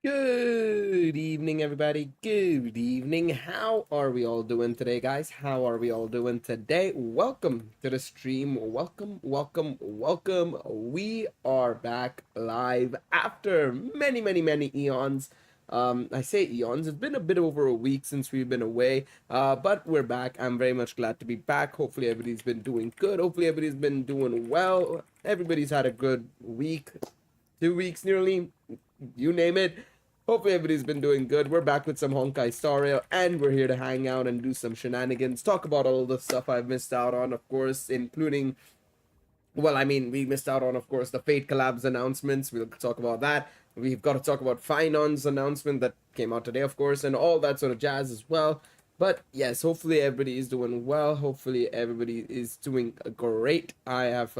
Good evening, everybody. Good evening. How are we all doing today, guys? How are we all doing today? Welcome to the stream. Welcome. We are back live after many eons. I say eons. It's been a bit over a week since we've been away, but we're back. I'm very much glad to be back. Hopefully, everybody's been doing good. Hopefully, everybody's been doing well. Everybody's had a good week, 2 weeks nearly. You name it. Hopefully everybody's been doing good. We're back with some Honkai Star Rail, and we're here to hang out and do some shenanigans, talk about all the stuff I've missed out on, of course, including, well, I mean, we missed out on, of course, the Fate collabs announcements. We'll talk about that. We've got to talk about Finon's announcement that came out today, of course, and all that sort of jazz as well. But yes, hopefully everybody is doing well. Hopefully everybody is doing great. I have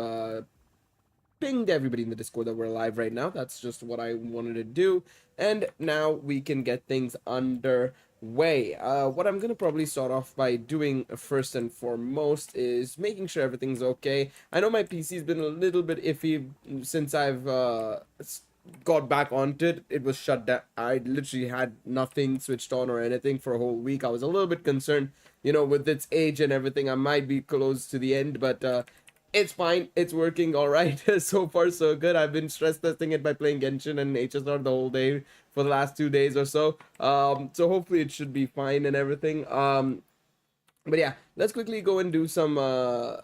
pinged everybody in the Discord that we're live right now. That's just what I wanted to do. And now we can get things underway. What I'm going to probably start off by doing first and foremost is making sure everything's okay. I know my PC's been a little bit iffy since I've got back onto it. It was shut down. I literally had nothing switched on or anything for a whole week. I was a little bit concerned, you know, with its age and everything. I might be close to the end, but it's fine. It's working all right. So far, so good. I've been stress testing it by playing Genshin and HSR the whole day for the last 2 days or so. So hopefully it should be fine and everything. But yeah, let's quickly go and do some.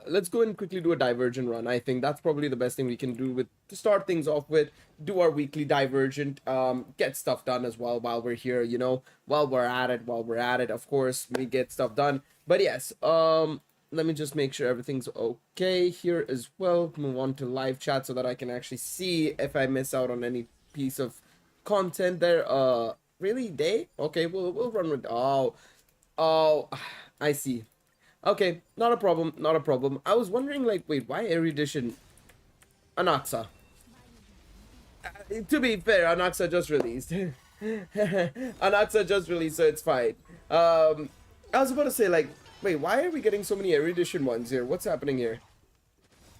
Let's go and quickly do a divergent run. I think that's probably the best thing we can do to start things off with. Do our weekly divergent. Get stuff done as well while we're here. You know, while we're at it. Of course, we get stuff done. But yes. Let me just make sure everything's okay here as well. Move on to live chat so that I can actually see if I miss out on any piece of content there. Really, day? Okay, we'll run with. Oh, I see. Okay, not a problem. I was wondering, like, wait, why Erudition? Anaxa. To be fair, Anaxa just released. Anaxa just released, so it's fine. I was about to say, like, wait, why are we getting so many Erudition ones here? What's happening here?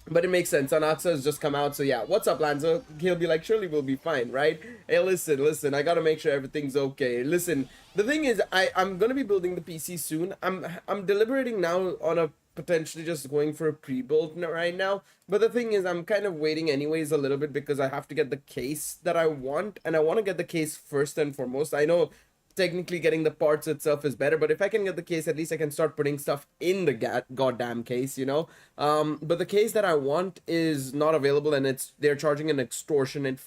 But it makes sense. Anaxa has just come out, so yeah. What's up, Lanza? He'll be like, surely we'll be fine, right? Hey, listen. I gotta make sure everything's okay. Listen, the thing is, I'm gonna be building the PC soon. I'm deliberating now on a potentially just going for a pre-build right now. But the thing is, I'm kind of waiting anyways a little bit because I have to get the case that I want, and I want to get the case first and foremost. I know technically getting the parts itself is better, but if I can get the case, at least I can start putting stuff in the goddamn case, you know. But the case that I want is not available, and they're charging an extortionate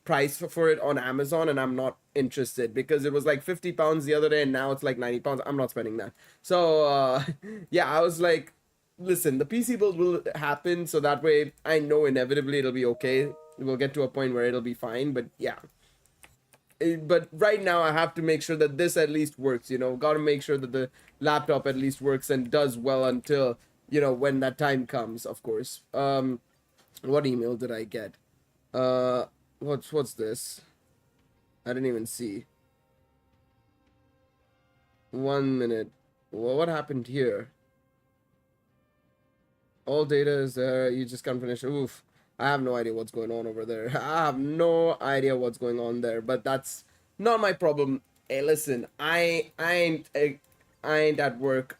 price for it on Amazon, and I'm not interested because it was like £50 the other day, and now it's like £90. I'm not spending that. So yeah, I was like, listen, the PC build will happen, so that way I know inevitably it'll be okay. We'll get to a point where it'll be fine, but yeah. But right now I have to make sure that this at least works, you know. Gotta make sure that the laptop at least works and does well until, you know, when that time comes, of course. What email did I get? What's this? I didn't even see. 1 minute. Well, what happened here? All data is there. You just can't finish. Oof. I have no idea what's going on over there. I have no idea what's going on there, but that's not my problem. Hey, listen, I ain't at work.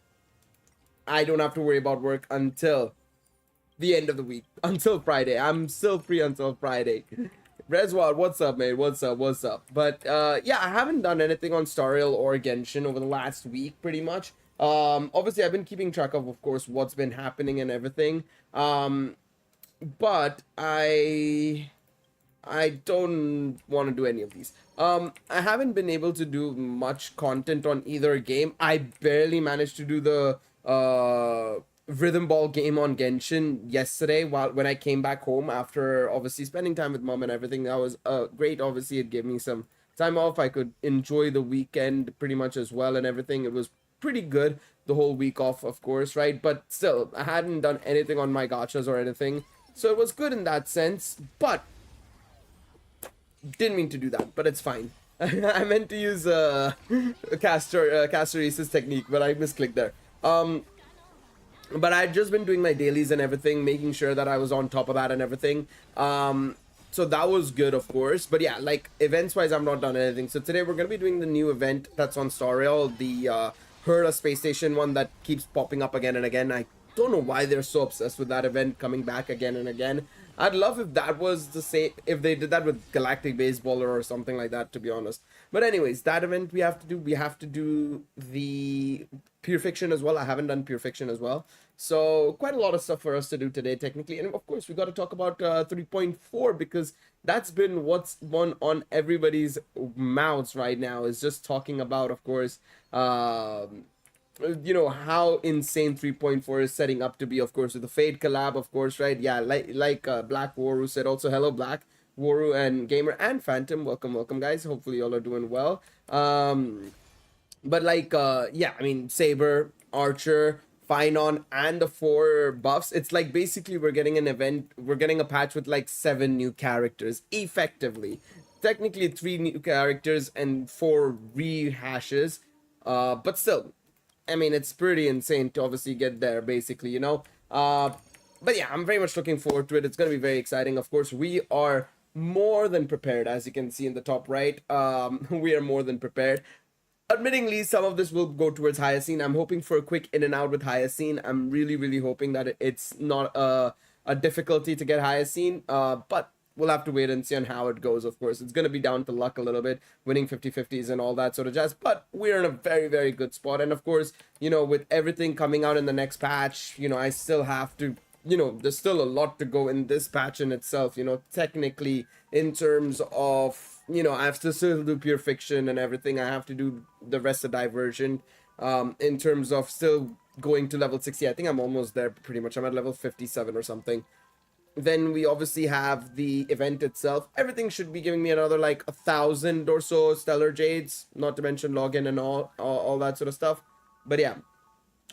I don't have to worry about work until the end of the week, until Friday. I'm still free until Friday. Reswad, what's up, mate? What's up? But yeah, I haven't done anything on Star Rail or Genshin over the last week, pretty much. Obviously, I've been keeping track of course, what's been happening and everything. But I don't want to do any of these. I haven't been able to do much content on either game. I barely managed to do the rhythm ball game on Genshin yesterday when I came back home after obviously spending time with mom and everything. That was great. Obviously, it gave me some time off. I could enjoy the weekend pretty much as well and everything. It was pretty good the whole week off, of course, right? But still, I hadn't done anything on my gachas or anything. So it was good in that sense, but didn't mean to do that, but it's fine. I meant to use Castoresis technique, but I misclicked there. But I'd just been doing my dailies and everything, making sure that I was on top of that and everything. So that was good, of course. But yeah, like events wise, I've not done anything. So today we're gonna be doing the new event that's on Star Rail, the Heard a Space Station one that keeps popping up again and again. I don't know why they're so obsessed with that event coming back again and again. I'd love if that was the same, if they did that with Galactic Baseballer or something like that, to be honest. But anyways, that event we have to do the Pure Fiction as well. I haven't done Pure Fiction as well. So quite a lot of stuff for us to do today, technically. And of course, we got to talk about 3.4 because that's been what's on everybody's mouths right now, is just talking about, of course, you know, how insane 3.4 is setting up to be, of course, with the Fade collab, of course, right? Yeah, like Black Waru said also. Hello, Black Waru and Gamer and Phantom. Welcome, guys. Hopefully, y'all are doing well. But like, yeah, I mean, Saber, Archer, Finon, and the 4 buffs. It's like basically we're getting an event, we're getting a patch with like 7 new characters, effectively. Technically 3 new characters and 4 rehashes. But still, I mean, it's pretty insane to obviously get there, basically, you know. But yeah, I'm very much looking forward to it. It's going to be very exciting. Of course, we are more than prepared, as you can see in the top right. We are more than prepared. Admittingly, some of this will go towards Hyacine. I'm hoping for a quick in and out with Hyacine. I'm really hoping that it's not a difficulty to get Hyacine. But we'll have to wait and see on how it goes, of course. It's going to be down to luck a little bit, winning 50-50s and all that sort of jazz. But we're in a very good spot. And of course, you know, with everything coming out in the next patch, you know, I still have to, you know, there's still a lot to go in this patch in itself, you know, technically in terms of, you know, I have to still do Pure Fiction and everything. I have to do the rest of Divergent. In terms of still going to level 60, I think I'm almost there pretty much. I'm at level 57 or something. Then we obviously have the event itself. Everything should be giving me another like 1,000 or so Stellar Jades, not to mention login and all that sort of stuff. But yeah,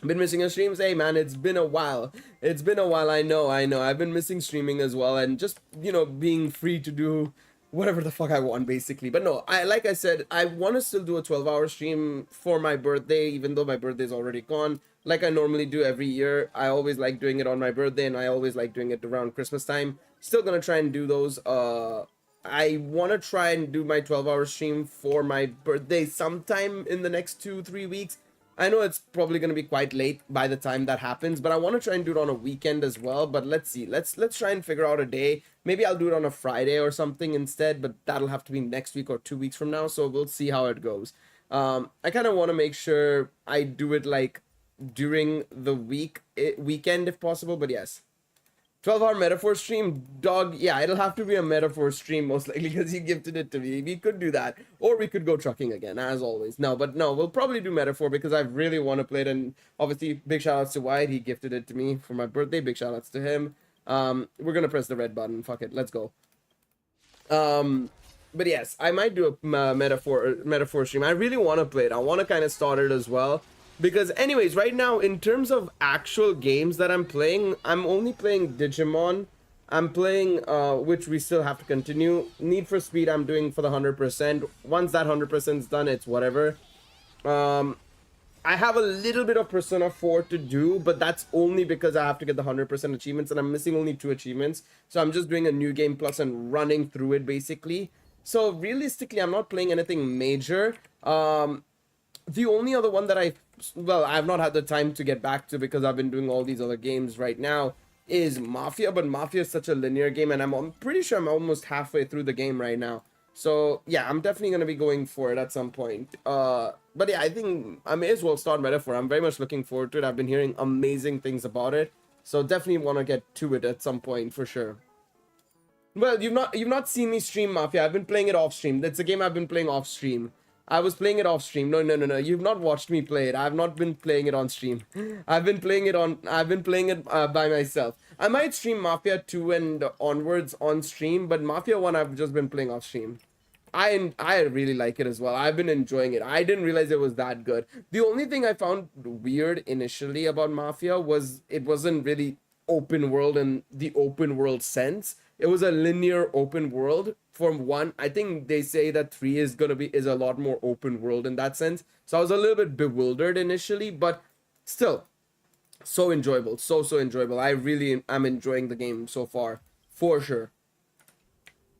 been missing your streams. Hey man, it's been a while. It's been a while. I know. I've been missing streaming as well, and just, you know, being free to do whatever the fuck I want, basically. But no, like I said, I want to still do a 12-hour stream for my birthday, even though my birthday is already gone. Like I normally do every year. I always like doing it on my birthday, and I always like doing it around Christmas time. Still gonna try and do those. I want to try and do my 12-hour stream for my birthday sometime in the next 2-3 weeks. I know it's probably going to be quite late by the time that happens, but I want to try and do it on a weekend as well. But let's see. Let's try and figure out a day. Maybe I'll do it on a Friday or something instead, but that'll have to be next week or 2 weeks from now. So we'll see how it goes. I kind of want to make sure I do it like during the weekend if possible, but yes. 12-hour metaphor stream, dog. Yeah, it'll have to be a metaphor stream most likely because you gifted it to me. We could do that, or we could go trucking again, as always. No, we'll probably do metaphor because I really want to play it. And obviously, big shout outs to Wyatt. He gifted it to me for my birthday. Big shout outs to him. We're gonna press the red button. Fuck it, let's go. But yes, I might do a metaphor stream. I really want to play it. I want to kind of start it as well. Because anyways, right now, in terms of actual games that I'm playing, I'm only playing Digimon. I'm playing, which we still have to continue. Need for Speed I'm doing for the 100%. Once that 100% is done, it's whatever. I have a little bit of Persona 4 to do, but that's only because I have to get the 100% achievements, and I'm missing only 2 achievements. So I'm just doing a new game plus and running through it, basically. So realistically, I'm not playing anything major. The only other one that I've not had the time to get back to because I've been doing all these other games right now is Mafia, but Mafia is such a linear game, and I'm pretty sure I'm almost halfway through the game right now. So yeah, I'm definitely going to be going for it at some point. But yeah, I think I may as well start Metaphor. I'm very much looking forward to it. I've been hearing amazing things about it, so definitely want to get to it at some point for sure. Well, you've not seen me stream Mafia. I've been playing it off stream. That's a game I've been playing off stream. I was playing it off stream. No. You've not watched me play it. I've not been playing it on stream. I've been playing it by myself. I might stream Mafia 2 and onwards on stream, but Mafia 1 I've just been playing off stream. I really like it as well. I've been enjoying it. I didn't realize it was that good. The only thing I found weird initially about Mafia was it wasn't really open world in the open world sense. It was a linear open world. For 1, I think they say that 3 is a lot more open world in that sense. So I was a little bit bewildered initially, but still so enjoyable. So enjoyable. I really am enjoying the game so far, for sure.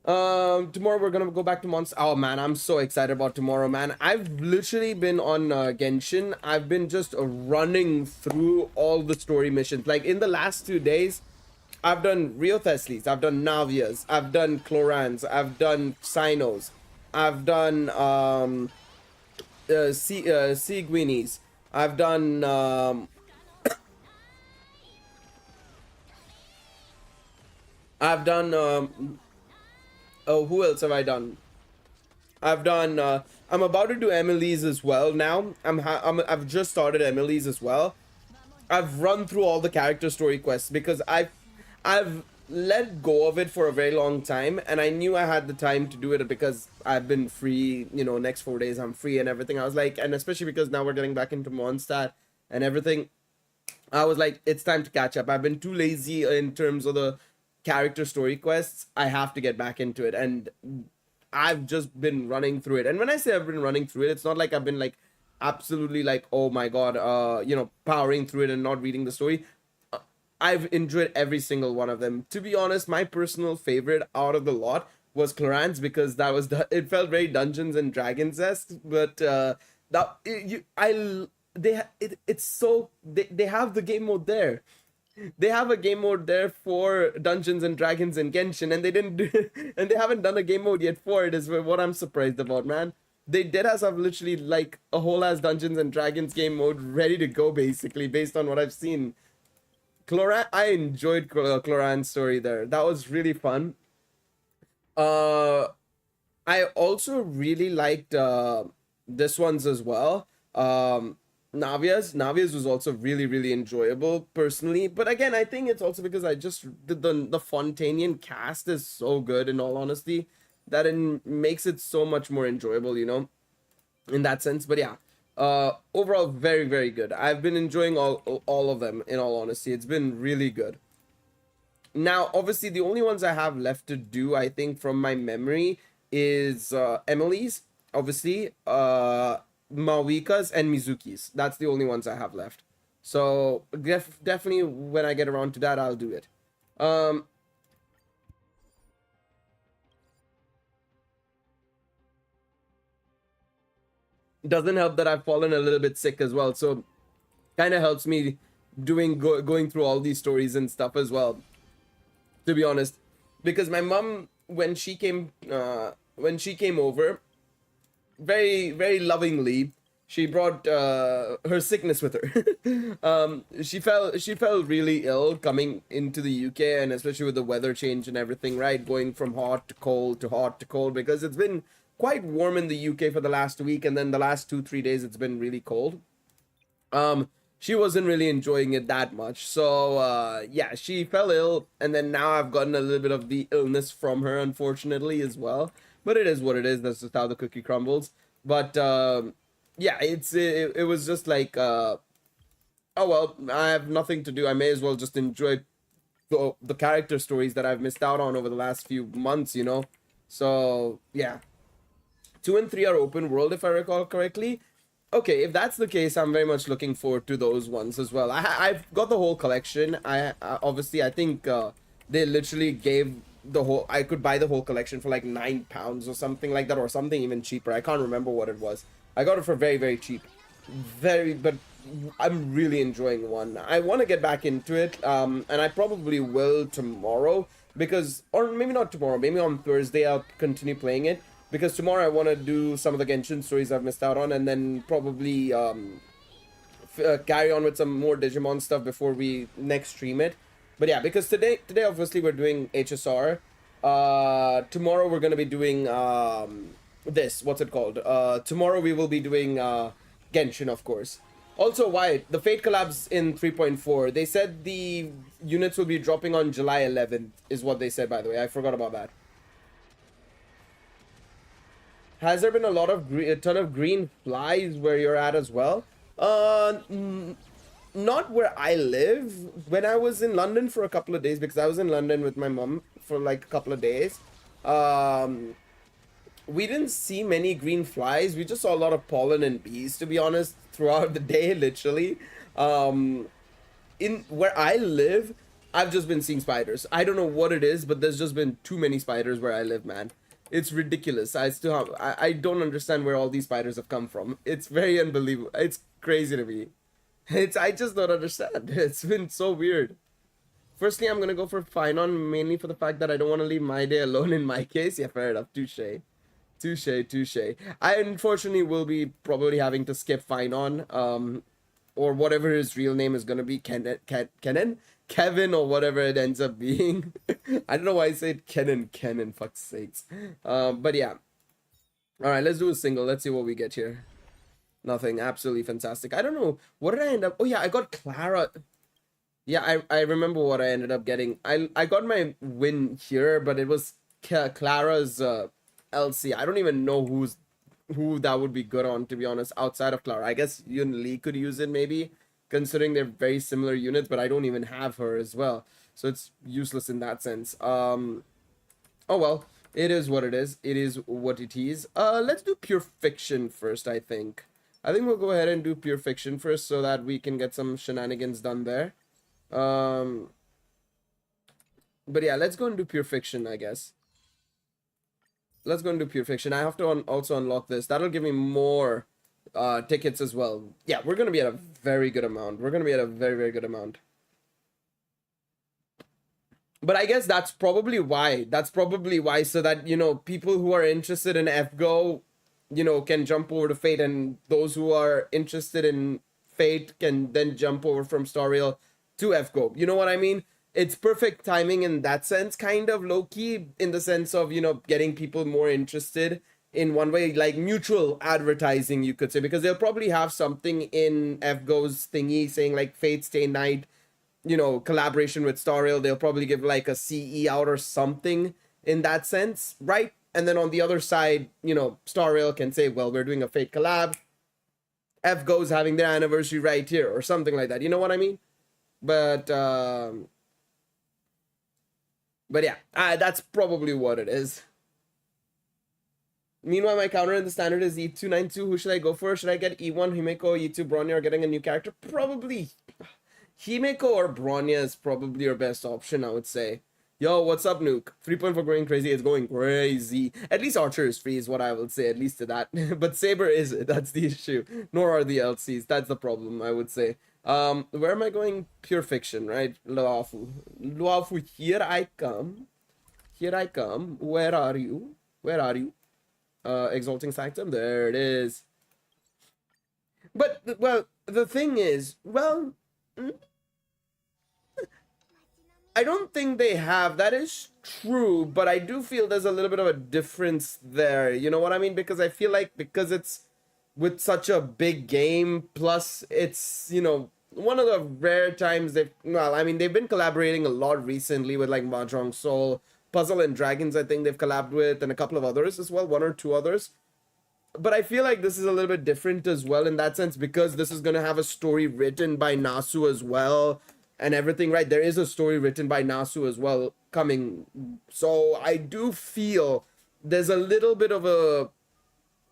Tomorrow we're gonna go back to Monster. Oh man, I'm so excited about tomorrow, man. I've literally been on Genshin. I've been just running through all the story missions. Like in the last 2 days, I've done Rio Theslis, I've done Navias, I've done Chlorans, I've done Sinos, I've done Seguinis, I've done oh, who else have I done? I've done I'm about to do Emily's as well now. I've just started Emily's as well. I've run through all the character story quests because I've let go of it for a very long time, and I knew I had the time to do it because I've been free, you know, next 4 days I'm free and everything. I was like, and especially because now we're getting back into Mondstadt and everything, I was like, it's time to catch up. I've been too lazy in terms of the character story quests. I have to get back into it, and I've just been running through it. And when I say I've been running through it, it's not like I've been like absolutely like, oh my god, you know, powering through it and not reading the story. I've enjoyed every single one of them. To be honest, my personal favorite out of the lot was Chlorans, because that was it felt very Dungeons and Dragons-esque, but it's so they have the game mode there. They have a game mode there for Dungeons and Dragons and Genshin, and they didn't do, and they haven't done a game mode yet for it, is what I'm surprised about, man. They did us have literally like a whole ass Dungeons and Dragons game mode ready to go, basically, based on what I've seen. I enjoyed Cloran's story there. That was really fun. I also really liked this one's as well. Navia's was also really enjoyable personally. But again, I think it's also because I just the Fontanian cast is so good, in all honesty, that it makes it so much more enjoyable, you know, in that sense. But yeah. Overall, very good. I've been enjoying all of them, in all honesty. It's been really good. Now, obviously, the only ones I have left to do, I think, from my memory, is Emily's, obviously, Mawika's, and Mizuki's. That's the only ones I have left. So, definitely, when I get around to that, I'll do it. Doesn't help that I've fallen a little bit sick as well, so kind of helps me going through all these stories and stuff as well, to be honest, because my mom, when she came over, very lovingly, she brought her sickness with her. She fell really ill coming into the UK, and especially with the weather change and everything, right, going from hot to cold to hot to cold, because it's been quite warm in the UK for the last week, and then the last 2-3 days it's been really cold. She wasn't really enjoying it that much, so yeah, she fell ill, and then now I've gotten a little bit of the illness from her, unfortunately, as well. But it is what it is. That's just how the cookie crumbles. But yeah, it was just like, oh well, I have nothing to do. I may as well just enjoy the character stories that I've missed out on over the last few months, you know. So yeah. 2 and 3 are open world, if I recall correctly. Okay, if that's the case, I'm very much looking forward to those ones as well. I've got the whole collection. I obviously, I think they literally gave the whole... I could buy the whole collection for like £9 or something like that, or something even cheaper. I can't remember what it was. I got it for very cheap. But I'm really enjoying 1. I want to get back into it, and I probably will tomorrow, because... Or maybe not tomorrow, maybe on Thursday I'll continue playing it. Because tomorrow I want to do some of the Genshin stories I've missed out on, and then probably carry on with some more Digimon stuff before we next stream it. But yeah, because today obviously we're doing HSR. Tomorrow we're going to be doing this, what's it called? Tomorrow we will be doing Genshin, of course. Also, why the Fate collabs in 3.4, they said the units will be dropping on July 11th, is what they said, by the way. I forgot about that. Has there been a ton of green flies where you're at as well? Not where I live. When I was in London for a couple of days, because I was in London with my mom for like a couple of days, we didn't see many green flies. We just saw a lot of pollen and bees, to be honest, throughout the day, literally. In where I live, I've just been seeing spiders. I don't know what it is, but there's just been too many spiders where I live, man. It's ridiculous. I still have, I don't understand where all these spiders have come from. It's very unbelievable. It's crazy to me. I just don't understand. It's been so weird. Firstly, I'm gonna go for Finon, mainly for the fact that I don't want to leave my day alone in my case. Yeah, fair enough. Touche. Touche, touche. I unfortunately will be probably having to skip Finon, or whatever his real name is gonna be, Kevin, or whatever it ends up being. I don't know why I said Kenan, fuck's sakes. But yeah. Alright, let's do a single. Let's see what we get here. Nothing. Absolutely fantastic. I don't know. What did I end up? Oh yeah, I got Clara. Yeah, I remember what I ended up getting. I got my win here, but it was Clara's LC. I don't even know who that would be good on, to be honest, outside of Clara. I guess Yun Li could use it maybe, considering they're very similar units, but I don't even have her as well. So it's useless in that sense. Oh well, it is what it is. It is what it is. Let's do Pure Fiction first, I think. I think we'll go ahead and do Pure Fiction first so that we can get some shenanigans done there. But yeah, let's go and do Pure Fiction, I guess. Let's go and do Pure Fiction. I have to also unlock this. That'll give me more tickets as well. Yeah, we're gonna be at a very good amount. We're gonna be at a very, very good amount. But I guess that's probably why. That's probably why, so that, you know, people who are interested in FGO, you know, can jump over to Fate, and those who are interested in Fate can then jump over from Star Rail to FGO. You know what I mean? It's perfect timing in that sense, kind of low-key, in the sense of, you know, getting people more interested in one way, like mutual advertising, you could say, because they'll probably have something in FGO's thingy saying like Fate Stay Night, you know, collaboration with Star Rail. They'll probably give like a CE out or something in that sense, right? And then on the other side, you know, Star Rail can say, well, we're doing a Fate collab. FGO's having their anniversary right here or something like that. You know what I mean? But yeah, that's probably what it is. Meanwhile, my counter in the standard is E292. Who should I go for? Should I get E1, Himeko, E2, Bronya, or getting a new character? Probably Himeko or Bronya is probably your best option, I would say. Yo, what's up, Nuke? 3.4 going crazy. It's going crazy. At least Archer is free is what I would say, at least to that. But Saber isn't. That's the issue. Nor are the LCs. That's the problem, I would say. Where am I going? Pure Fiction, right? Luafu, here I come. Here I come. Where are you? Where are you? Exalting Sanctum. There it is. But, well, the thing is, well, I don't think they have. That is true, but I do feel there's a little bit of a difference there. You know what I mean? Because I feel like because it's with such a big game, plus it's, you know, one of the rare times they've, well, I mean, they've been collaborating a lot recently with like Mahjong Soul, Puzzle and Dragons, I think they've collabed with, and a couple of others as well, one or two others. But I feel like this is a little bit different as well in that sense, because this is going to have a story written by Nasu as well and everything, right? There is a story written by Nasu as well coming. So I do feel there's a little bit of a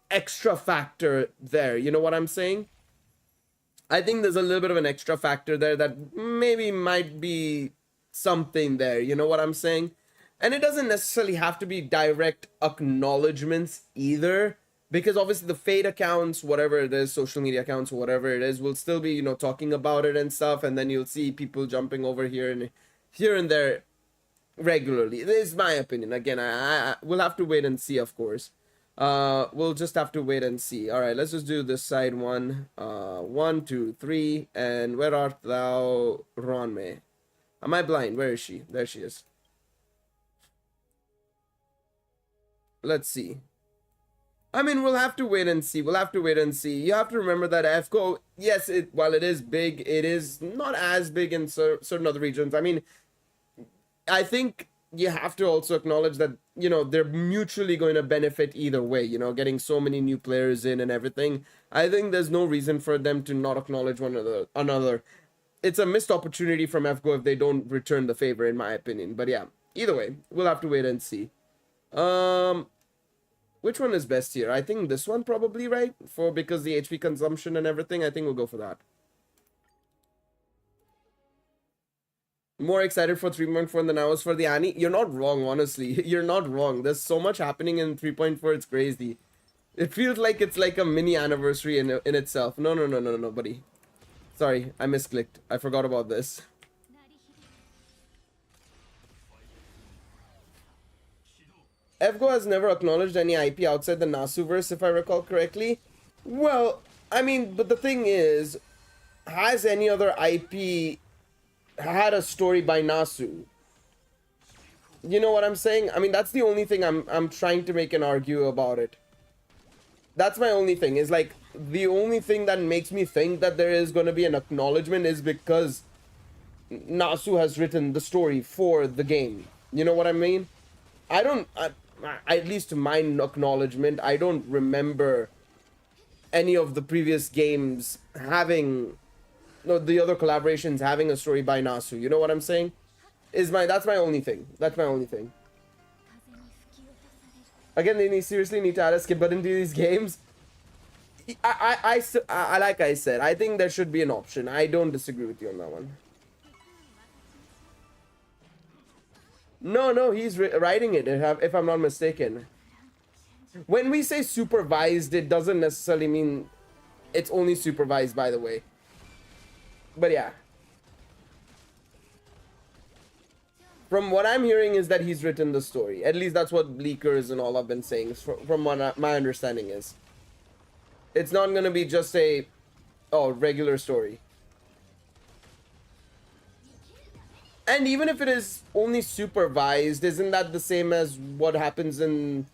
extra factor there. You know what I'm saying? I think there's a little bit of an extra factor there that maybe might be something there. You know what I'm saying? And it doesn't necessarily have to be direct acknowledgements either, because obviously the Fate accounts, whatever it is, social media accounts, whatever it is, will still be, you know, talking about it and stuff, and then you'll see people jumping over here and there regularly. This is my opinion. Again, I we'll have to wait and see, of course. We'll just have to wait and see. All right, let's just do this side one. 1, 2, 3, and where art thou, Ronme? Am I blind? Where is she? There she is. Let's see. I mean, we'll have to wait and see. We'll have to wait and see. You have to remember that FGO, yes, while it is big, it is not as big in certain other regions. I mean, I think you have to also acknowledge that, you know, they're mutually going to benefit either way, you know, getting so many new players in and everything. I think there's no reason for them to not acknowledge one another. It's a missed opportunity from FGO if they don't return the favor, in my opinion. But yeah, either way, we'll have to wait and see. Which one is best here? I think this one probably, right? Because the HP consumption and everything, I think we'll go for that. More excited for 3.4 than I was for the Annie. You're not wrong, honestly. You're not wrong. There's so much happening in 3.4, it's crazy. It feels like it's like a mini anniversary in itself. No, buddy. Sorry, I misclicked. I forgot about this. FGO has never acknowledged any IP outside the Nasuverse, if I recall correctly. Well, I mean, but the thing is, has any other IP had a story by Nasu? You know what I'm saying? I mean, that's the only thing I'm trying to make an argue about it. That's my only thing, is like, the only thing that makes me think that there is going to be an acknowledgement is because Nasu has written the story for the game. You know what I mean? At least to my acknowledgement, I don't remember any of the previous games having, no, the other collaborations having a story by Nasu. You know what I'm saying? That's my only thing. That's my only thing. Again, they seriously need to add a skip button to these games. I like I said, I think there should be an option. I don't disagree with you on that one. No, he's writing it, if I'm not mistaken. When we say supervised, it doesn't necessarily mean it's only supervised, by the way. But yeah. From what I'm hearing is that he's written the story. At least that's what leakers and all have been saying, from what my understanding is. It's not going to be just a regular story. And even if it is only supervised, isn't that the same as what happens in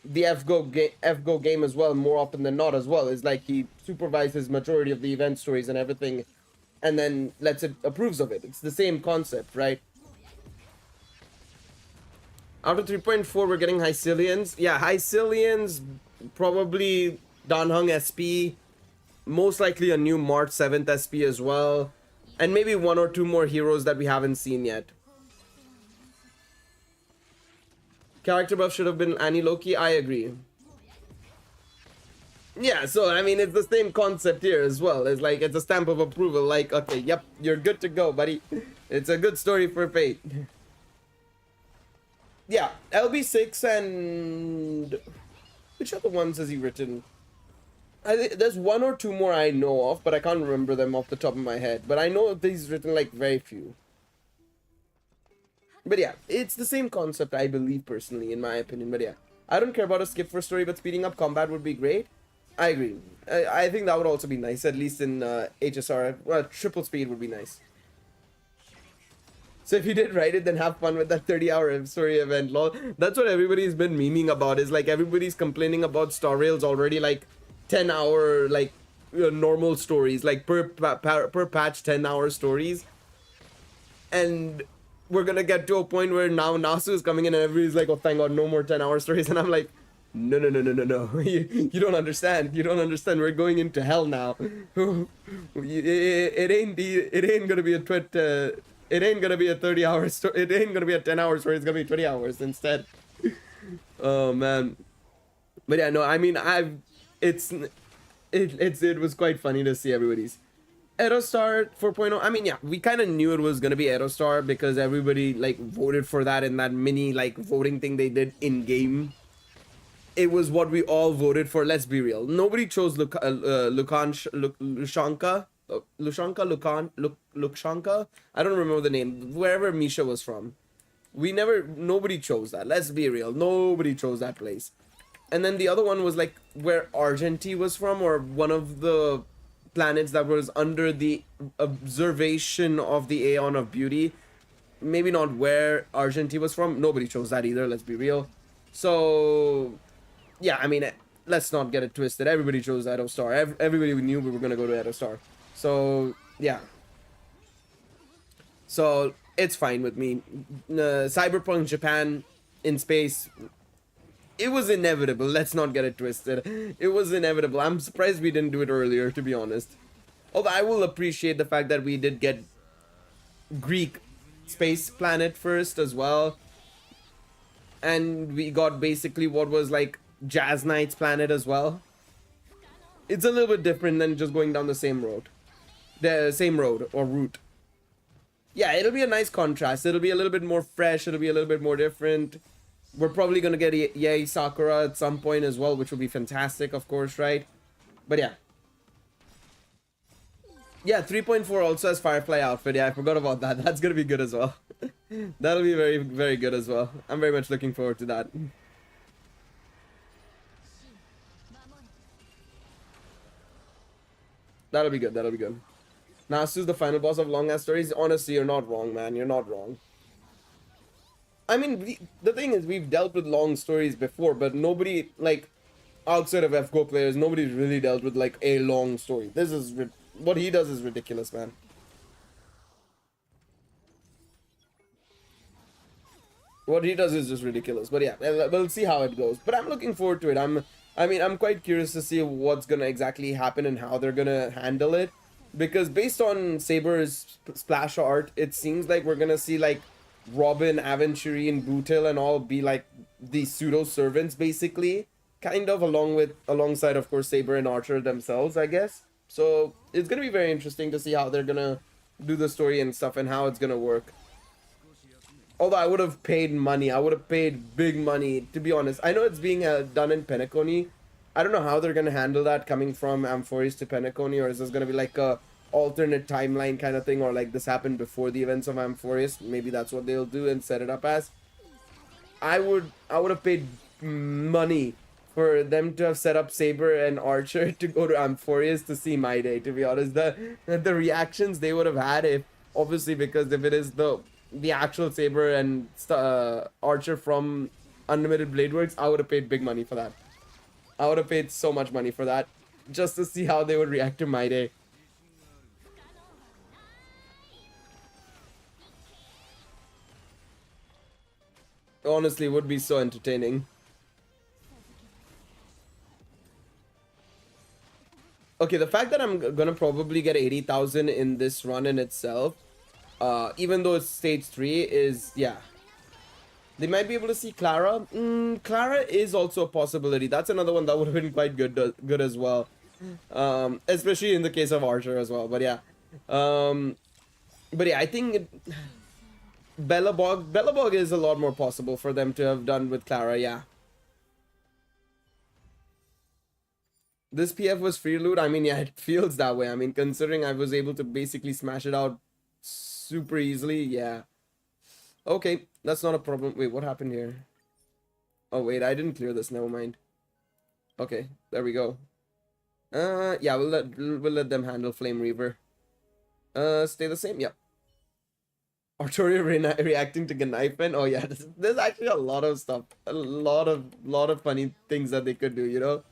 the FGO game as well, more often than not as well? It's like he supervises majority of the event stories and everything, and then approves of it. It's the same concept, right? Out of 3.4, we're getting Hycilians. Yeah, Hycilians, probably Danhung SP, most likely a new March 7th SP as well. And maybe one or two more heroes that we haven't seen yet. Character buff should have been Annie Loki. I agree. Yeah, so I mean, it's the same concept here as well. It's like, it's a stamp of approval. Like, okay, yep, you're good to go, buddy. It's a good story for Fate. Yeah, LB6 and... which other ones has he written? There's one or two more I know of, but I can't remember them off the top of my head. But I know he's written like very few. But yeah, it's the same concept, I believe, personally, in my opinion. But yeah, I don't care about a skip for story, but speeding up combat would be great. I agree. I think that would also be nice, at least in HSR. Well, triple speed would be nice. So if you did write it, then have fun with that 30-hour story event, lol. That's what everybody's been memeing about, is like everybody's complaining about Star Rail's already like 10-hour like normal stories, like per patch 10-hour stories, and we're gonna get to a point where now Nasu is coming in and everybody's like, oh thank god, no more 10-hour stories, and I'm like, no, you don't understand, we're going into hell now. it ain't gonna be a 30-hour story, it ain't gonna be a 10-hour story, it's gonna be 20 hours instead. Oh man. But yeah, no, I mean, it was quite funny to see everybody's Aerostar 4.0. I mean, yeah, we kind of knew it was gonna be Aerostar because everybody like voted for that in that mini like voting thing they did in game. It was what we all voted for. Let's be real. Nobody chose Lushanka. I don't remember the name. Wherever Misha was from, nobody chose that. Let's be real. Nobody chose that place. And then the other one was like where Argenti was from, or one of the planets that was under the observation of the Aeon of Beauty. Maybe not where Argenti was from. Nobody chose that either, let's be real. So, yeah, I mean, let's not get it twisted. Everybody chose Aerostar. Everybody knew we were going to go to Aerostar. So, yeah. So, it's fine with me. Cyberpunk Japan in space... it was inevitable. Let's not get it twisted. It was inevitable. I'm surprised we didn't do it earlier, to be honest. Although I will appreciate the fact that we did get Greek space planet first as well. And we got basically what was like Jazz Knight's planet as well. It's a little bit different than just going down the same road. The same road or route. yeah, it'll be a nice contrast. It'll be a little bit more fresh. It'll be a little bit more different. We're probably gonna get Yae Sakura at some point as well, which will be fantastic, of course, right? But yeah. Yeah, 3.4 also has Firefly outfit. Yeah, I forgot about that. That's gonna be good as well. That'll be very, very good as well. I'm very much looking forward to that. That'll be good. That'll be good. Nasu's the final boss of long ass stories. Honestly, you're not wrong, man. You're not wrong. I mean, the thing is, we've dealt with long stories before, but nobody, like, outside of FGO players, nobody's really dealt with, like, a long story. This is, what he does is ridiculous, man. What he does is just ridiculous. But yeah, we'll see how it goes. But I'm looking forward to it. I'm quite curious to see what's gonna exactly happen and how they're gonna handle it. Because based on Saber's splash art, it seems like we're gonna see, like, Robin, Aventurine, and Bootil and all be like the pseudo servants, basically, kind of alongside, of course, Saber and Archer themselves, I guess. So it's gonna be very interesting to see how they're gonna do the story and stuff and how it's gonna work. Although I would have paid money, I would have paid big money, to be honest. I know it's being done in Penacony. I don't know how they're gonna handle that coming from Amphoris to Penacony, or is this gonna be like a alternate timeline kind of thing, or like this happened before the events of Amphoris? Maybe that's what they'll do and set it up as. I would have paid money for them to have set up Saber and Archer to go to Amphoris to see My Day, to be honest. The reactions they would have had, if obviously, because if it is the actual Saber and Archer from Unlimited Blade Works, I would have paid big money for that. I would have paid so much money for that, just to see how they would react to My Day. Honestly, it would be so entertaining. Okay, the fact that I'm gonna probably get 80,000 in this run in itself, even though it's stage 3, is, yeah. They might be able to see Clara. Clara is also a possibility. That's another one that would have been quite good as well. Especially in the case of Archer as well. But yeah. I think Bellabog is a lot more possible for them to have done with Clara, yeah. This PF was free loot. I mean, yeah, it feels that way. I mean, considering I was able to basically smash it out super easily, yeah. Okay, that's not a problem. Wait, what happened here? Oh, wait, I didn't clear this. Never mind. Okay, there we go. Yeah, we'll let them handle Flame Reaver. Stay the same. Yep. Arturia reacting to Gnaifen. Oh yeah, there's actually a lot of stuff. A lot of funny things that they could do, you know?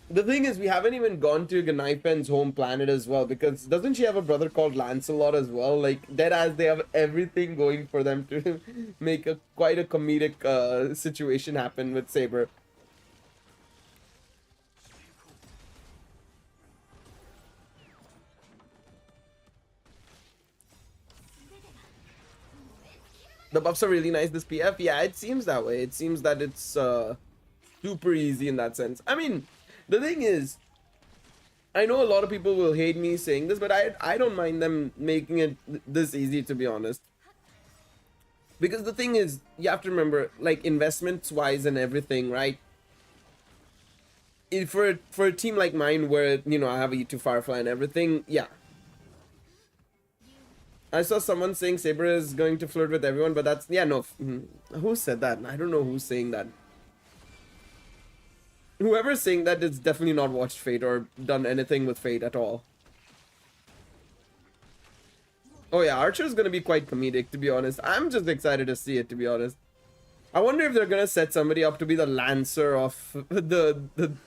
The thing is, we haven't even gone to Gnaifen's home planet as well, because doesn't she have a brother called Lancelot as well? Like, deadass, they have everything going for them to make quite a comedic situation happen with Saber. The buffs are really nice this PF. Yeah, it seems that way. It seems that it's super easy in that sense. I mean, the thing is, I know a lot of people will hate me saying this, but I don't mind them making it this easy, to be honest. Because the thing is, you have to remember, like, investments wise and everything, right? For a team like mine, where, you know, I have E2 Firefly and everything, yeah. I saw someone saying Saber is going to flirt with everyone, but that's, yeah, no. Who said that? I don't know who's saying that. Whoever's saying that has definitely not watched Fate or done anything with Fate at all. Oh yeah, Archer's gonna be quite comedic, to be honest. I'm just excited to see it, to be honest. I wonder if they're gonna set somebody up to be the Lancer of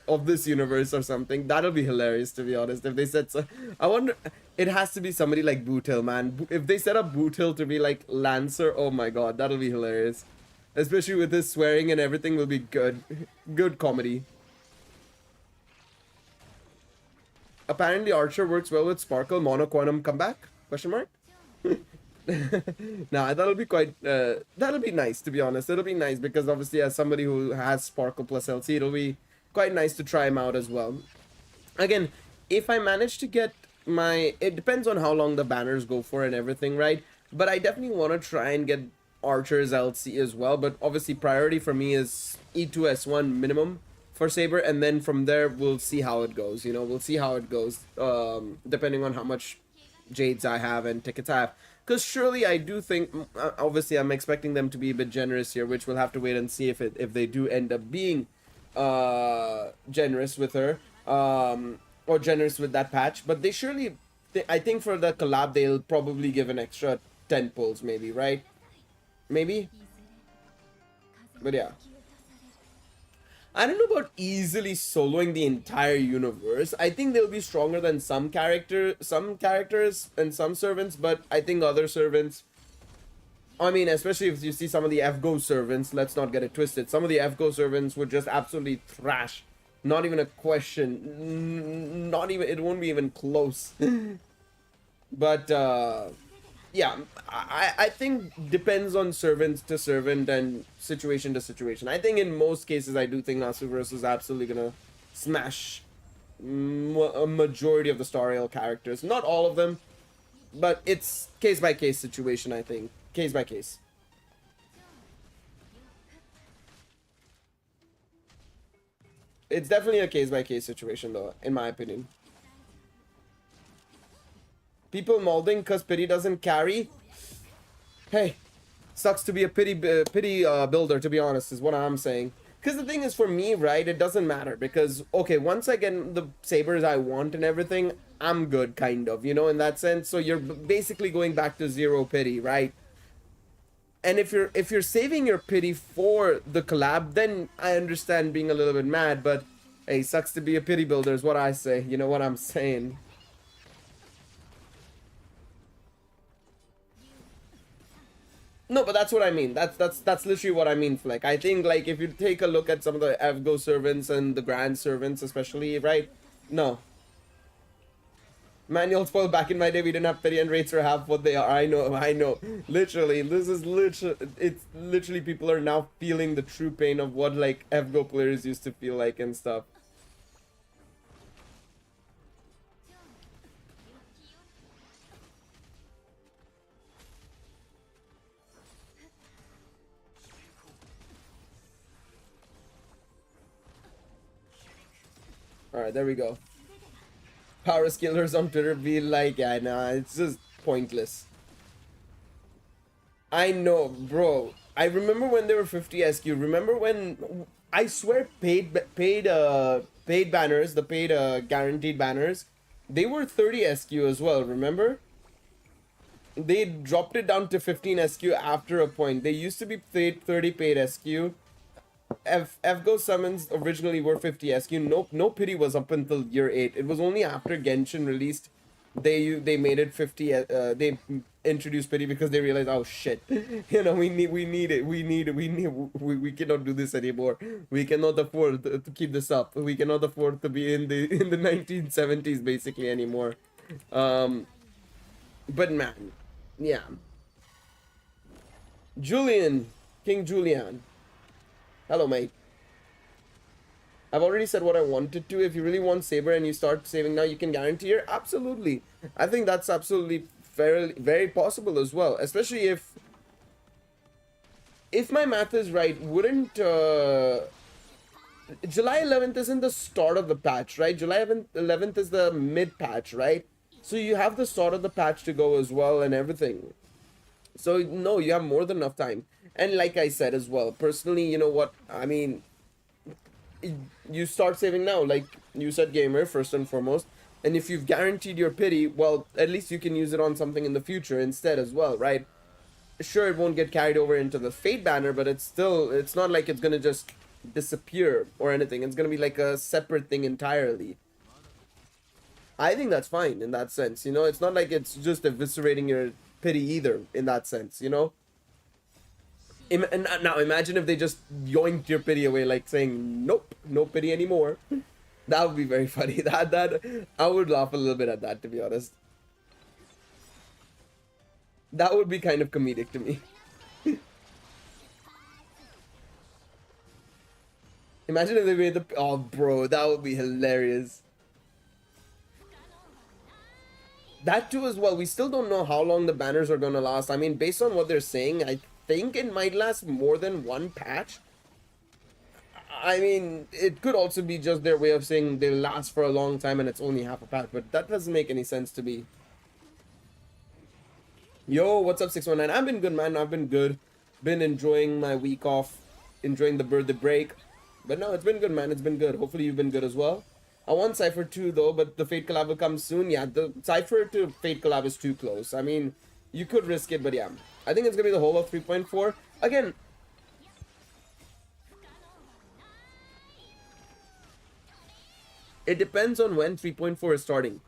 of this universe or something. That'll be hilarious, to be honest. If they set so, I wonder. It has to be somebody like Bootil, man. If they set up Bootil to be like Lancer, oh my god, that'll be hilarious. Especially with his swearing and everything, will be good. Good comedy. Apparently Archer works well with Sparkle. Monoquantum comeback? Question mark? Nah, that'll be quite that'll be nice, to be honest. It'll be nice because obviously as somebody who has Sparkle plus LC, it'll be quite nice to try him out as well. Again, if I manage to get my, it depends on how long the banners go for and everything, right? But I definitely want to try and get Archer's LC as well, but obviously priority for me is E2S1 minimum for Saber, and then from there we'll see how it goes. You know, we'll see how it goes, depending on how much Jades I have and tickets I have. Because surely I do think, obviously I'm expecting them to be a bit generous here, which we'll have to wait and see if they do end up being generous with her, or generous with that patch. But they surely, I think for the collab they'll probably give an extra 10 pulls maybe, right? Maybe? But yeah. I don't know about easily soloing the entire universe. I think they'll be stronger than some characters and some servants, but I think other servants, I mean, especially if you see some of the FGO servants, let's not get it twisted. Some of the FGO servants would just absolutely thrash. Not even a question. Not even, it won't be even close. But, yeah, I think depends on servant to servant and situation to situation. I think in most cases, I do think Nasuverse is absolutely gonna smash a majority of the Star Rail characters. Not all of them, but it's case by case situation, I think. Case by case. It's definitely a case by case situation though, in my opinion. People molding because pity doesn't carry. Hey, sucks to be a pity builder, to be honest, is what I'm saying. Because the thing is, for me, right, it doesn't matter. Because, okay, once I get the sabers I want and everything, I'm good, kind of, you know, in that sense. So you're basically going back to 0 pity, right? And if you're saving your pity for the collab, then I understand being a little bit mad. But, hey, sucks to be a pity builder is what I say. You know what I'm saying? No, but that's what I mean. That's literally what I mean. Like, I think, like, if you take a look at some of the FGO servants and the Grand servants especially, right? No. Manual spoil, back in my day we didn't have pity and rates are half what they are. I know. Literally, this is literally, it's literally people are now feeling the true pain of what, like, FGO players used to feel like and stuff. Alright, there we go. Power skillers on Twitter be like, yeah, nah, it's just pointless. I know, bro. I remember when they were 50 SQ. Remember when, I swear, paid banners, the paid guaranteed banners, they were 30 SQ as well. Remember? They dropped it down to 15 SQ after a point. They used to be 30 paid SQ. FGO summons originally were 50 SQ. No pity was up until year 8. It was only after Genshin released they made it 50. They introduced pity because they realized, oh shit, you know, we cannot do this anymore. We cannot afford to keep this up. We cannot afford to be in the 1970s basically anymore. But man, yeah. Julian, King Julian. Hello, mate. I've already said what I wanted to. If you really want Saber and you start saving now, you can guarantee it. Absolutely. I think that's absolutely very possible as well. Especially if my math is right, wouldn't July 11th isn't the start of the patch, right? July 11th is the mid patch, right? So you have the start of the patch to go as well and everything. So no, you have more than enough time. And like I said as well, personally, you know what, I mean, you start saving now, like you said, gamer, first and foremost. And if you've guaranteed your pity, well, at least you can use it on something in the future instead as well, right? Sure, it won't get carried over into the Fate banner, but it's not like it's gonna just disappear or anything. It's gonna be like a separate thing entirely. I think that's fine in that sense, you know? It's not like it's just eviscerating your pity either in that sense, you know? And now imagine if they just yoinked your pity away, like saying, nope, no pity anymore. That would be very funny. That I would laugh a little bit at that, to be honest. That would be kind of comedic to me. Imagine if they made the, oh bro, that would be hilarious. That too as well. We still don't know how long the banners are gonna last. I mean, based on what they're saying, I think it might last more than one patch. I mean, it could also be just their way of saying they'll last for a long time and it's only half a patch, but that doesn't make any sense to me. Yo, what's up, 619? I've been good, man. I've been good. Been enjoying my week off, enjoying the birthday break. But no, it's been good, man. It's been good. Hopefully you've been good as well. I want Cypher 2 though, but the Fate collab will come soon. Yeah, the Cypher to Fate collab is too close. I mean, you could risk it, but yeah. I think it's gonna be the whole of 3.4. Again, it depends on when 3.4 is starting.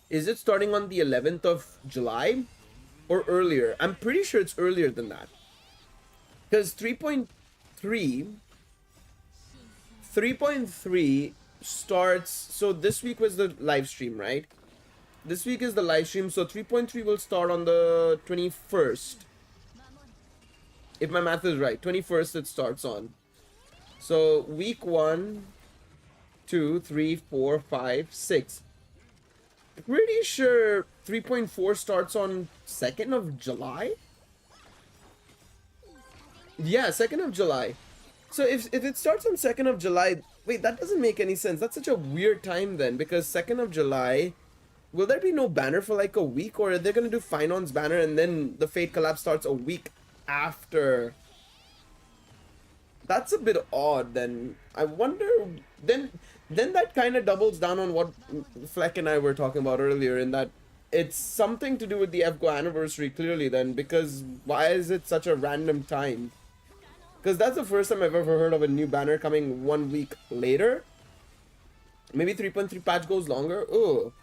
Is it starting on the 11th of July or earlier? I'm pretty sure it's earlier than that. Because 3.3 starts, so this week was the live stream, right? This week is the live stream, so 3.3 will start on the 21st. If my math is right, 21st it starts on. So week 1, 2, 3, 4, 5, 6. Pretty sure 3.4 starts on 2nd of July? Yeah, 2nd of July. So if it starts on 2nd of July, wait, that doesn't make any sense. That's such a weird time then, because 2nd of July, will there be no banner for like a week, or are they gonna do Finon's banner and then the Fate collab starts a week after? That's a bit odd then. I wonder, then that kind of doubles down on what Fleck and I were talking about earlier, in that it's something to do with the FGO anniversary clearly then, because why is it such a random time? Because that's the first time I've ever heard of a new banner coming 1 week later. Maybe 3.3 patch goes longer. Oh,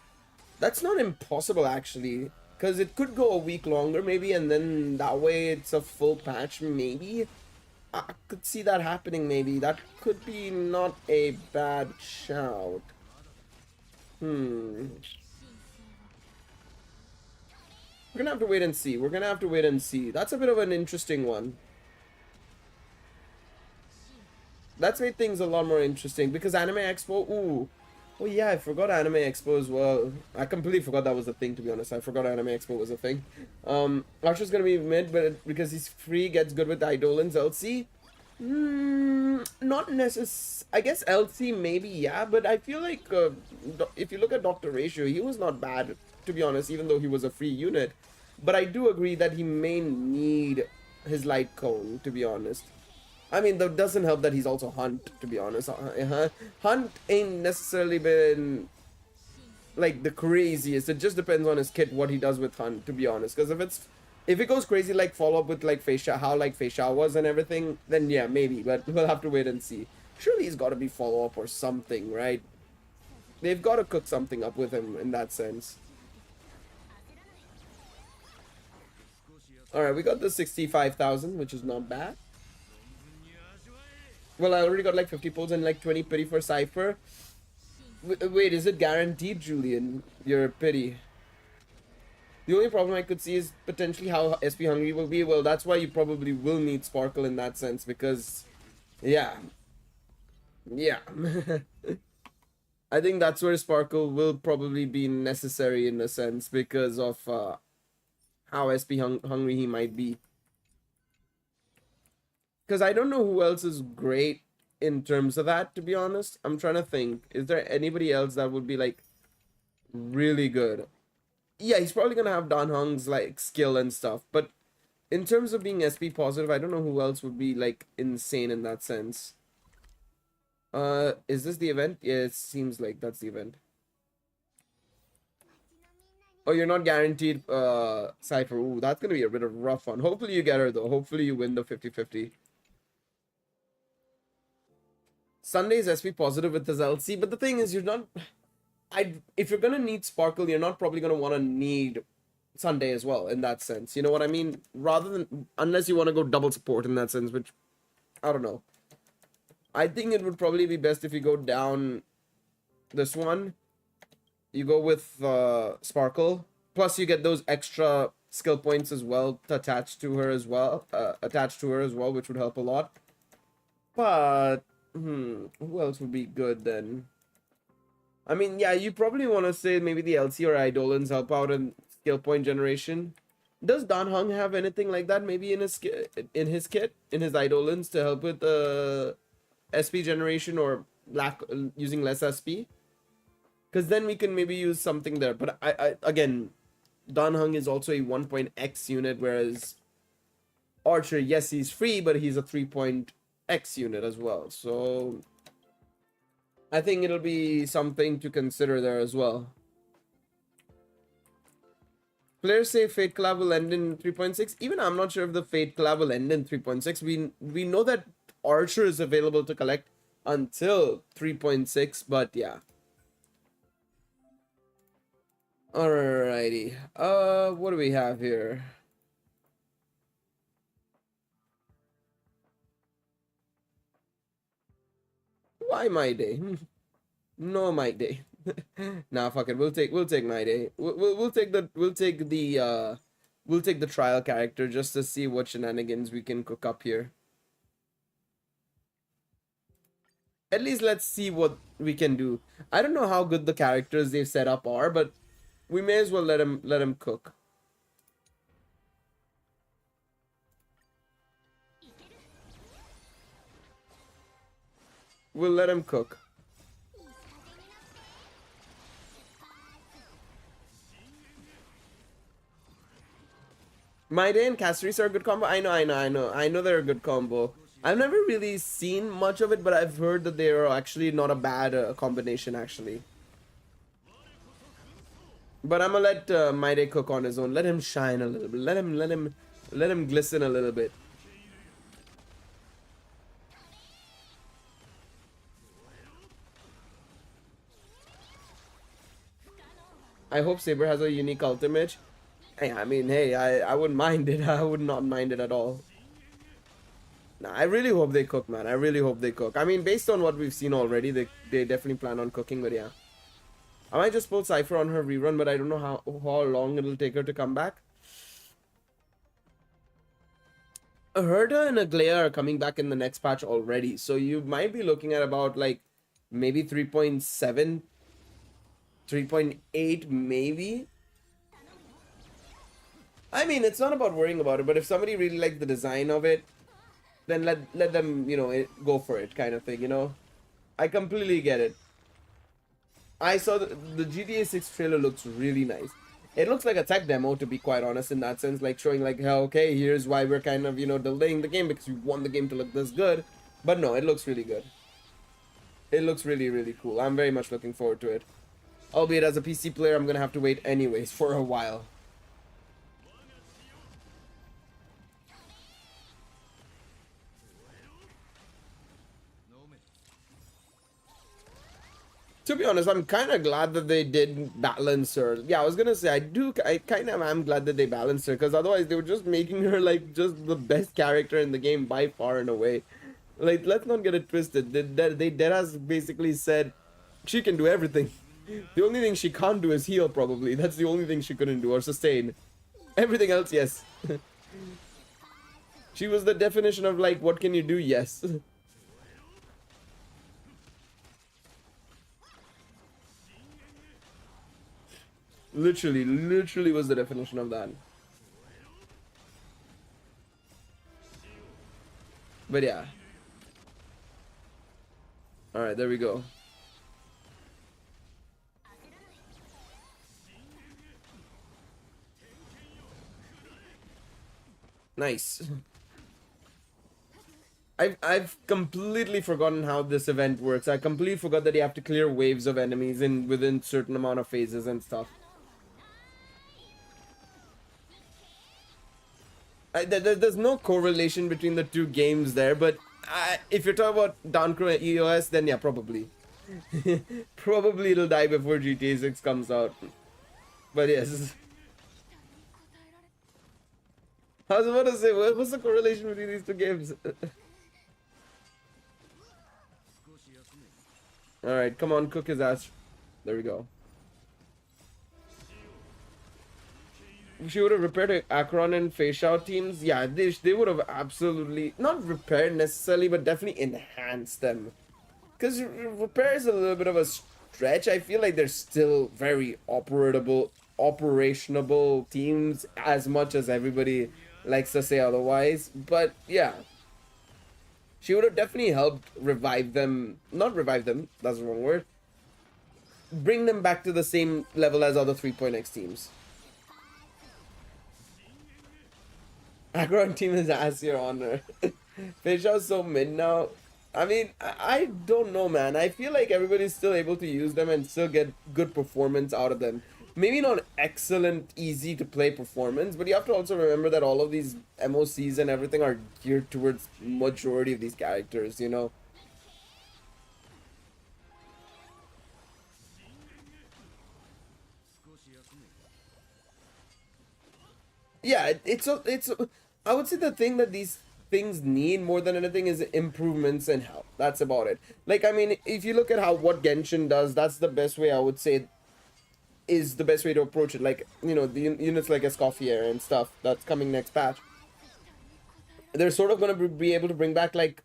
that's not impossible actually, because it could go a week longer maybe, and then that way it's a full patch maybe. I could see that happening maybe. That could be not a bad shout. We're gonna have to wait and see. We're gonna have to wait and see. That's a bit of an interesting one. That's made things a lot more interesting, because Anime Expo, ooh. Oh yeah, I forgot Anime Expo as well. I completely forgot that was a thing, to be honest. I forgot Anime Expo was a thing. Archer's gonna be mid, but because he's free, gets good with Eidolons. LC? Not necessarily. I guess LC maybe, yeah, but I feel like if you look at Dr. Ratio, he was not bad, to be honest, even though he was a free unit. But I do agree that he may need his light cone, to be honest. I mean, that doesn't help that he's also Hunt, to be honest. Hunt ain't necessarily been like the craziest. It just depends on his kit, what he does with Hunt, to be honest. Because if it goes crazy like follow up with like Feisha, how like Feisha was and everything, then yeah, maybe. But we'll have to wait and see. Surely he's got to be follow up or something, right? They've got to cook something up with him in that sense. Alright, we got the 65,000, which is not bad. Well, I already got like 50 pulls and like 20 pity for Cypher. Wait, is it guaranteed, Julian? Your pity. The only problem I could see is potentially how SP hungry will be. Well, that's why you probably will need Sparkle in that sense, because, yeah. Yeah. I think that's where Sparkle will probably be necessary in a sense, because of how SP hungry he might be. Because I don't know who else is great in terms of that, to be honest. I'm trying to think. Is there anybody else that would be, like, really good? Yeah, he's probably going to have Dan Hung's, like, skill and stuff. But in terms of being SP positive, I don't know who else would be, like, insane in that sense. Is this the event? Yeah, it seems like that's the event. Oh, you're not guaranteed, Cypher. Ooh, that's going to be a bit of a rough one. Hopefully you get her, though. Hopefully you win the 50-50. Sunday is SP positive with his LC, but the thing is, you're not... if you're gonna need Sparkle, you're not probably gonna want to need Sunday as well, in that sense. You know what I mean? Rather than... Unless you want to go double support in that sense, which... I don't know. I think it would probably be best if you go down this one. You go with Sparkle. Plus, you get those extra skill points as well attached to her as well. Which would help a lot. But... who else would be good then? I mean, yeah, you probably want to say maybe the LC or Eidolons help out in skill point generation. Does Dan Hung have anything like that? Maybe in his kit, in his Eidolons to help with SP generation or using less SP? Because then we can maybe use something there. But I again, Dan Hung is also a 1.x unit, whereas Archer, yes, he's free, but he's a 3.x unit as well. So I think it'll be something to consider there as well. Players say Fate Collab will end in 3.6. Even I'm not sure if the Fate Collab will end in 3.6. We know that Archer is available to collect until 3.6, but yeah. Alrighty. What do we have here? Why my day? No, my day. Nah, fuck it. We'll take my day. We'll take the trial character just to see what shenanigans we can cook up here. At least let's see what we can do. I don't know how good the characters they've set up are, but we may as well let him cook. We'll let him cook. My Day and Caceres are a good combo. I know they're a good combo. I've never really seen much of it, but I've heard that they are actually not a bad combination actually. But I'm gonna let My Day cook on his own. Let him shine a little bit. Let him glisten a little bit. I hope Saber has a unique ultimate. Hey, I mean, hey, I wouldn't mind it. I would not mind it at all. Nah, I really hope they cook, man. I really hope they cook. I mean, based on what we've seen already, they definitely plan on cooking, but yeah. I might just pull Cypher on her rerun, but I don't know how long it'll take her to come back. Herda and Aglaya are coming back in the next patch already, so you might be looking at about like maybe 3.7, 3.8 maybe. I mean, it's not about worrying about it, but if somebody really likes the design of it, then let them, you know, go for it kind of thing, you know. I completely get it. I saw the GTA 6 trailer looks really nice. It looks like a tech demo, to be quite honest, in that sense, like showing like, how, okay, here's why we're kind of, you know, delaying the game because we want the game to look this good. But no, it looks really good. It looks really, really cool. I'm very much looking forward to it. Albeit as a PC player, I'm gonna have to wait anyways for a while. To be honest, I'm kind of glad that they did balance her. Yeah, I was gonna say, I kind of am glad that they balanced her, because otherwise they were just making her like just the best character in the game by far and away. Like, let's not get it twisted. They deadass basically said she can do everything. The only thing she can't do is heal, probably. That's the only thing she couldn't do, or sustain. Everything else, yes. She was the definition of like, what can you do? Yes. Literally was the definition of that. But yeah. Alright, there we go. Nice. I've completely forgotten how this event works. I completely forgot that you have to clear waves of enemies within certain amount of phases and stuff. There's no correlation between the two games there, but if you're talking about Downcrow EOS, then yeah, probably. Probably it'll die before GTA 6 comes out. But yes. I was about to say, what's the correlation between these two games? Alright, come on, cook his ass. There we go. She would have repaired Akron and Face Out teams. Yeah, they would have absolutely not repaired necessarily, but definitely enhanced them. Because repair is a little bit of a stretch, I feel like they're still very operationable teams, as much as everybody likes to say otherwise. But yeah, she would have definitely helped revive them. Not revive them, that's the wrong word. Bring them back to the same level as other 3.x teams. Aggron team is as your honor. Fisha's so mid now. I mean, I don't know, man. I feel like everybody's still able to use them and still get good performance out of them. Maybe not excellent, easy to play performance, but you have to also remember that all of these MOCs and everything are geared towards majority of these characters, you know? Yeah, I would say the thing that these things need more than anything is improvements and help. That's about it. Like, I mean, if you look at what Genshin does, that's the best way I would say is the best way to approach it. Like, you know, the units like Escoffier and stuff that's coming next patch. They're sort of going to be able to bring back like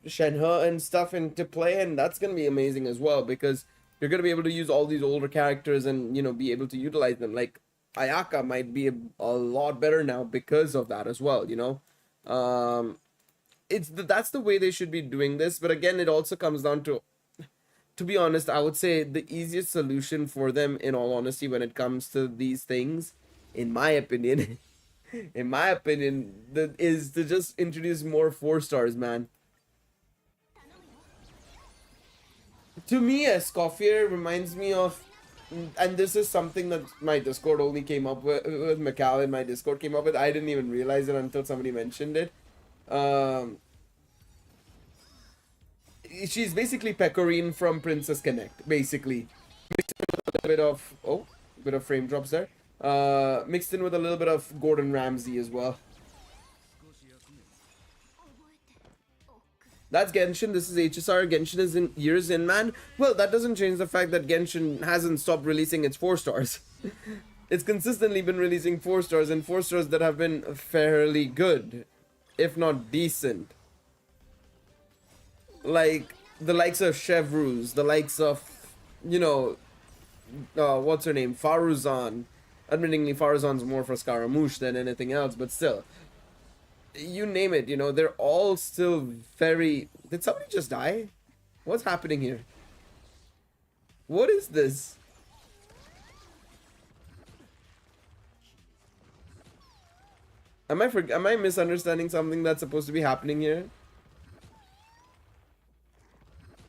Shenhe and stuff into play, and that's going to be amazing as well, because you're going to be able to use all these older characters and, you know, be able to utilize them. Like, Ayaka might be a lot better now because of that as well, you know? That's the way they should be doing this, but again, it also comes down to be honest, I would say the easiest solution for them, in all honesty, when it comes to these things, in my opinion, is to just introduce more 4-stars, man. To me, Escoffier reminds me of, and this is something that my Discord only came up with Macau in my Discord came up with. I didn't even realize it until somebody mentioned it. She's basically Pecorine from Princess Connect, basically. Mixed in with a bit of frame drops there. Mixed in with a little bit of Gordon Ramsay as well. That's Genshin, this is HSR, Genshin is in years in, man. Well, that doesn't change the fact that Genshin hasn't stopped releasing its 4-stars. It's consistently been releasing 4-stars, and 4-stars that have been fairly good, if not decent. Like, the likes of Chevreuse, the likes of, you know, what's her name, Faruzan. Admittingly, Faruzan's more for Scaramouche than anything else, but still. You name it, you know, they're all still very... Did somebody just die? What's happening here? What is this? Am I misunderstanding something that's supposed to be happening here?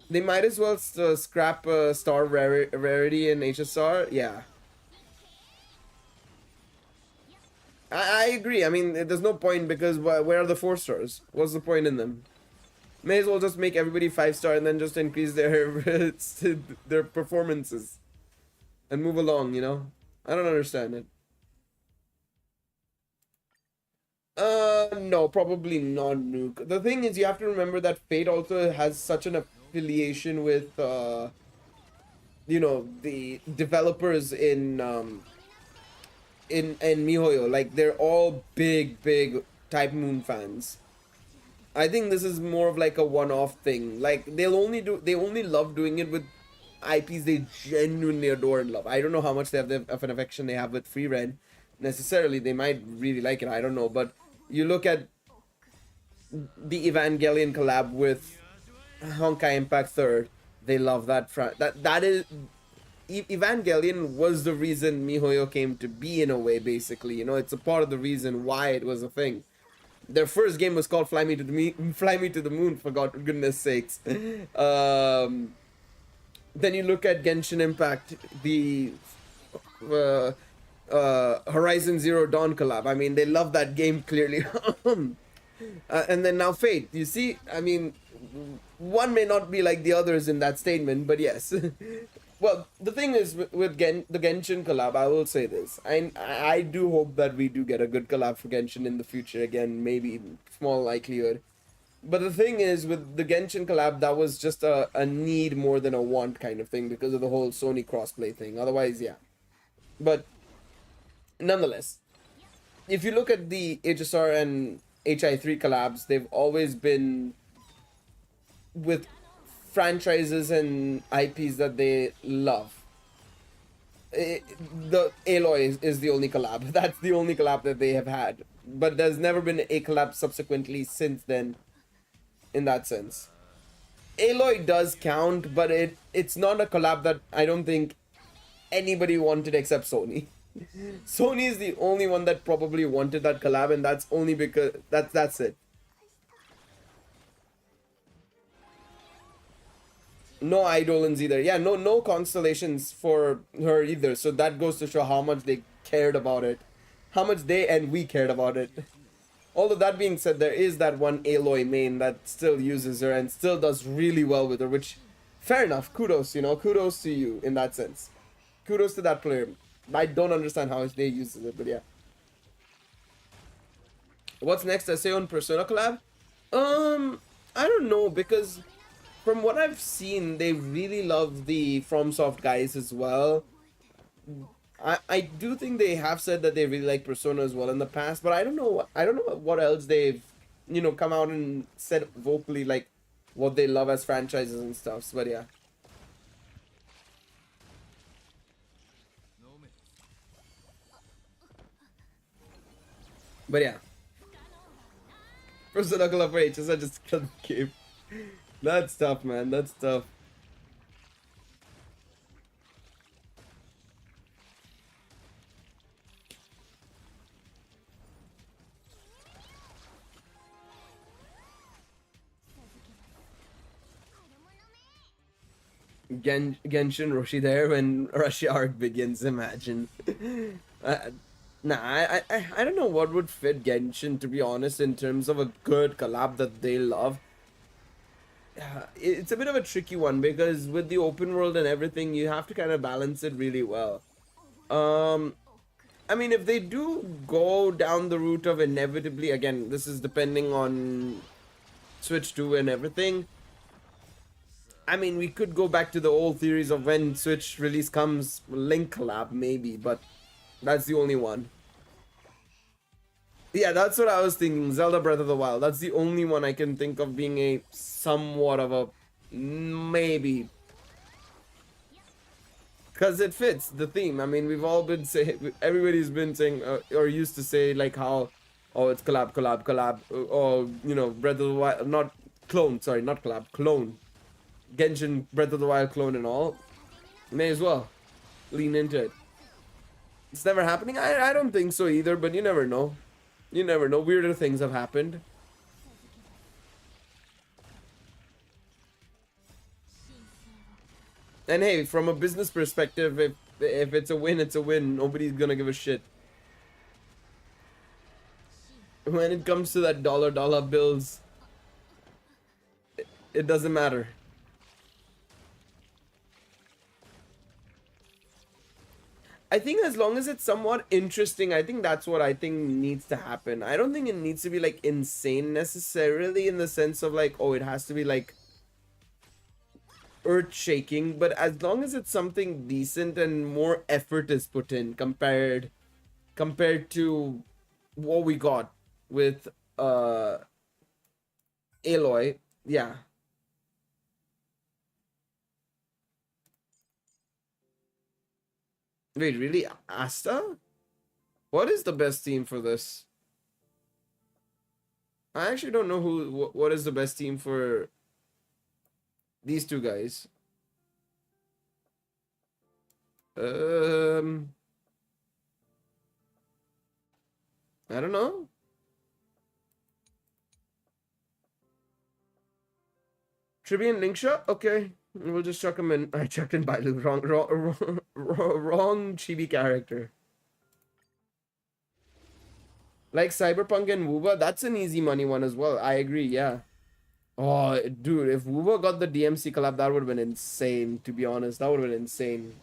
They might as well scrap star rarity in HSR. Yeah. I agree. I mean, there's no point, because where are the 4-stars? What's the point in them? May as well just make everybody 5-star and then just increase their performances and move along, you know? I don't understand it. No, probably not Nuke. The thing is, you have to remember that Fate also has such an affiliation with, you know, the developers in MiHoYo. Like, they're all big Type Moon fans. I think this is more of like a one-off thing. Like, they only love doing it with IPs they genuinely adore and love. I don't know how much of an affection they have with Free Red necessarily. They might really like it, I don't know, but you look at the Evangelion collab with Honkai Impact 3rd, they love that. That is... Evangelion was the reason MiHoYo came to be, in a way, basically. You know, it's a part of the reason why it was a thing. Their first game was called Fly Me to the Moon, for goodness sakes. Then you look at Genshin Impact, the Horizon Zero Dawn collab. I mean, they love that game, clearly. And then now Fate. You see, I mean, one may not be like the others in that statement, but yes. Well, the thing is, with the Genshin collab, I will say this. I do hope that we do get a good collab for Genshin in the future. Again, maybe small likelihood. But the thing is, with the Genshin collab, that was just a need more than a want kind of thing, because of the whole Sony crossplay thing. Otherwise, yeah. But nonetheless, if you look at the HSR and HI3 collabs, they've always been with franchises and IPs that they love. The Aloy is the only collab. That's the only collab that they have had. But there's never been a collab subsequently since then, in that sense. Aloy does count, but it's not a collab that I don't think anybody wanted except Sony. Sony is the only one that probably wanted that collab, and that's only because that's it. No Eidolons either. Yeah, no constellations for her either. So that goes to show how much they cared about it. How much they and we cared about it. Although that being said, there is that one Aloy main that still uses her and still does really well with her, which, fair enough, kudos, you know, kudos to you in that sense. Kudos to that player. I don't understand how they use it, but yeah. What's next? Essay on Persona collab? I don't know, because from what I've seen, they really love the FromSoft guys as well. I do think they have said that they really like Persona as well in the past, but I don't know what else they've, you know, come out and said vocally, like what they love as franchises and stuff. But yeah. But yeah. Persona Club for HS, I just killed the game. That's tough, man. That's tough. Genshin Roshi there when Russia arc begins, imagine. Nah, I don't know what would fit Genshin, to be honest, in terms of a good collab that they love. It's a bit of a tricky one, because with the open world and everything, you have to kind of balance it really well. I mean, if they do go down the route of inevitably, again, this is depending on Switch 2 and everything. I mean, we could go back to the old theories of when Switch release comes, Link collab maybe, but that's the only one. Yeah, that's what I was thinking. Zelda Breath of the Wild. That's the only one I can think of being a somewhat of a maybe. Because it fits the theme. I mean, we've all been saying, everybody's been saying, or used to say, like how, oh, it's collab, or, you know, Breath of the Wild, not clone, sorry, not collab, clone. Genshin Breath of the Wild clone and all. May as well lean into it. It's never happening? I don't think so either, but you never know. You never know. Weirder things have happened. And hey, from a business perspective, if it's a win, it's a win. Nobody's gonna give a shit. When it comes to that dollar bills, it doesn't matter. I think as long as it's somewhat interesting, I think that's what I think needs to happen. I don't think it needs to be like insane necessarily, in the sense of like, oh, it has to be like earth-shaking, but as long as it's something decent and more effort is put in compared to what we got with Aloy, yeah. Wait, really? Asta? What is the best team for this? I actually don't know what is the best team for these two guys. I don't know. Tribune Link Shot? Okay. We'll just chuck him in. I chucked in Bailu. Wrong chibi character. Like Cyberpunk and Wooba, that's an easy money one as well. I agree, yeah. Oh, dude, if Wooba got the DMC collab, that would have been insane, to be honest. That would have been insane.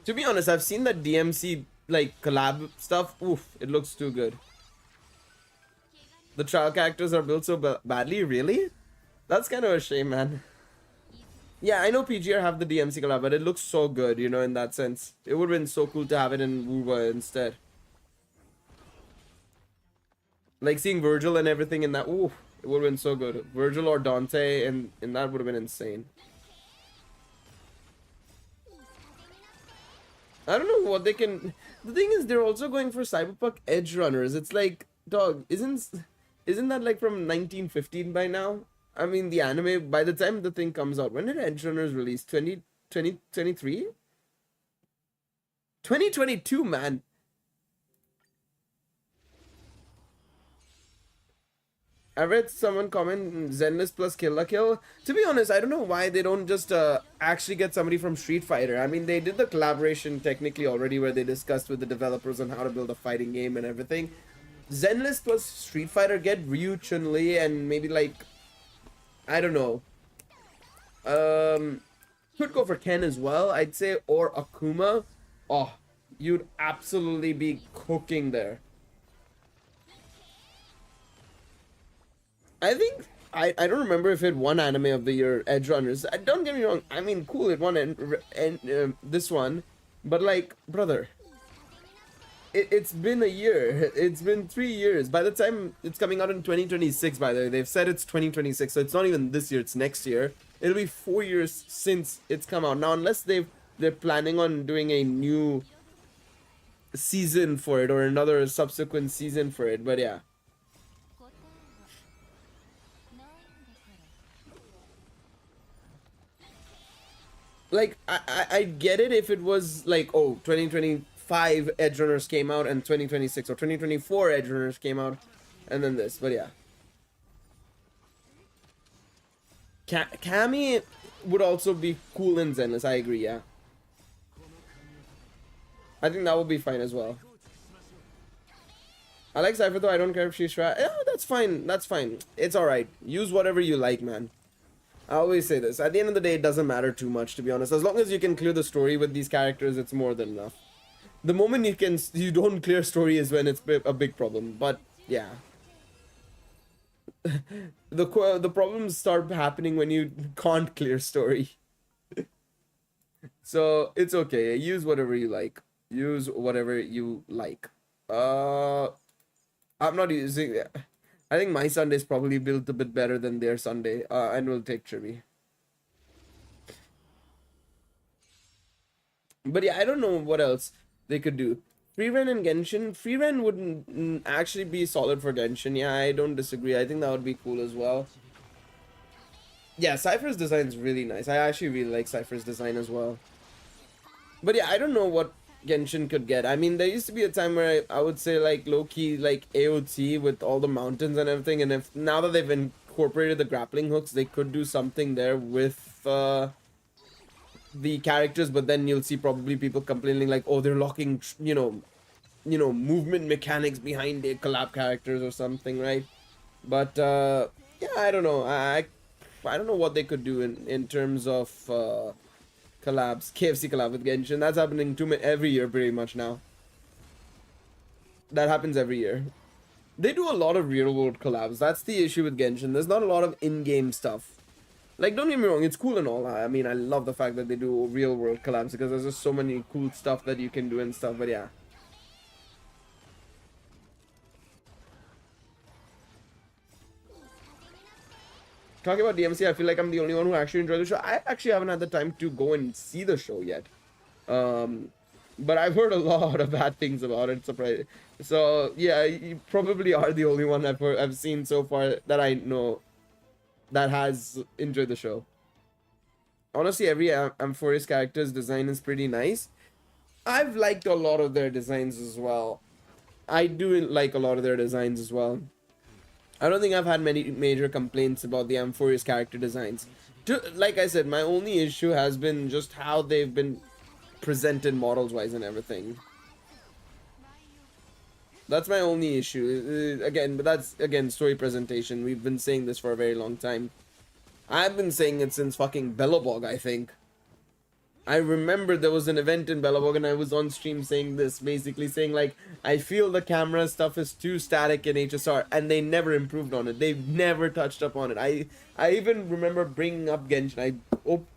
To be honest, I've seen that DMC like collab stuff. Oof, it looks too good. The trial characters are built so badly, really? That's kind of a shame, man. Yeah, I know PGR have the DMC collab, but it looks so good, you know, in that sense. It would have been so cool to have it in Wuwa instead. Like seeing Virgil and everything in that, ooh, it would have been so good. Virgil or Dante, and that would have been insane. I don't know what they can. The thing is, they're also going for Cyberpunk Edge Runners. It's like, dog, isn't that like from 1915 by now? I mean, the anime, by the time the thing comes out, when did Edge Runners release? 2023? 2022, man. I read someone comment Zenless plus Kill la Kill. To be honest, I don't know why they don't just actually get somebody from Street Fighter. I mean, they did the collaboration technically already where they discussed with the developers on how to build a fighting game and everything. Zenless plus Street Fighter, get Ryu, Chun-Li, and maybe like, I don't know. Could go for Ken as well, I'd say, or Akuma. Oh, you'd absolutely be cooking there. I think I don't remember if it won Anime of the Year, Edge Runners. Don't get me wrong. I mean, cool, it won and this one, but like, brother, it's been a year. It's been 3 years. By the time it's coming out in 2026, by the way, they've said it's 2026, so it's not even this year. It's next year. It'll be 4 years since it's come out. Now, unless they're planning on doing a new season for it or another subsequent season for it, but yeah. Like, I get it if it was like, oh, 2025 Edge Runners came out and 2026 or 2024 Edge Runners came out and then this, but yeah. Cammy would also be cool in Zenless, I agree, yeah. I think that would be fine as well. I like Cypher though, I don't care if she's trash. Yeah, that's fine, that's fine. It's alright. Use whatever you like, man. I always say this. At the end of the day, it doesn't matter too much, to be honest. As long as you can clear the story with these characters, it's more than enough. The moment you don't clear story is when it's a big problem. But yeah, the problems start happening when you can't clear story. So it's okay. Use whatever you like. Use whatever you like. I'm not using. I think my Sunday is probably built a bit better than their Sunday, and we'll take Chibi. But yeah, I don't know what else they could do. Free Ren and Genshin. Free Ren would actually be solid for Genshin. Yeah, I don't disagree. I think that would be cool as well. Yeah, Cypher's design is really nice. I actually really like Cypher's design as well. But yeah, I don't know what Genshin could get. I mean, there used to be a time where I would say like low-key like AOT with all the mountains and everything, and if now that they've incorporated the grappling hooks, they could do something there with the characters, but then you'll see probably people complaining like, oh, they're locking you know movement mechanics behind their collab characters or something, right? But yeah, I don't know. I don't know what they could do in terms of collabs, KFC collab with Genshin. That's happening every year pretty much now. That happens every year. They do a lot of real world collabs. That's the issue with Genshin. There's not a lot of in-game stuff. Like, don't get me wrong, it's cool and all. I mean, I love the fact that they do real world collabs because there's just so many cool stuff that you can do and stuff, but yeah. Talking about DMC, I feel like I'm the only one who actually enjoyed the show. I actually haven't had the time to go and see the show yet. But I've heard a lot of bad things about it, surprising. So, yeah, you probably are the only one I've seen so far that I know that has enjoyed the show. Honestly, every Amphoris character's design is pretty nice. I've liked a lot of their designs as well. I do like a lot of their designs as well. I don't think I've had many major complaints about the Amphoris character designs. Like I said, my only issue has been just how they've been presented models-wise and everything. That's my only issue. Again, but that's, again, story presentation. We've been saying this for a very long time. I've been saying it since fucking Bellabog, I think. I remember there was an event in Bellabog and I was on stream saying this, basically saying like, I feel the camera stuff is too static in HSR, and they never improved on it. They've never touched up on it. I even remember bringing up Genshin.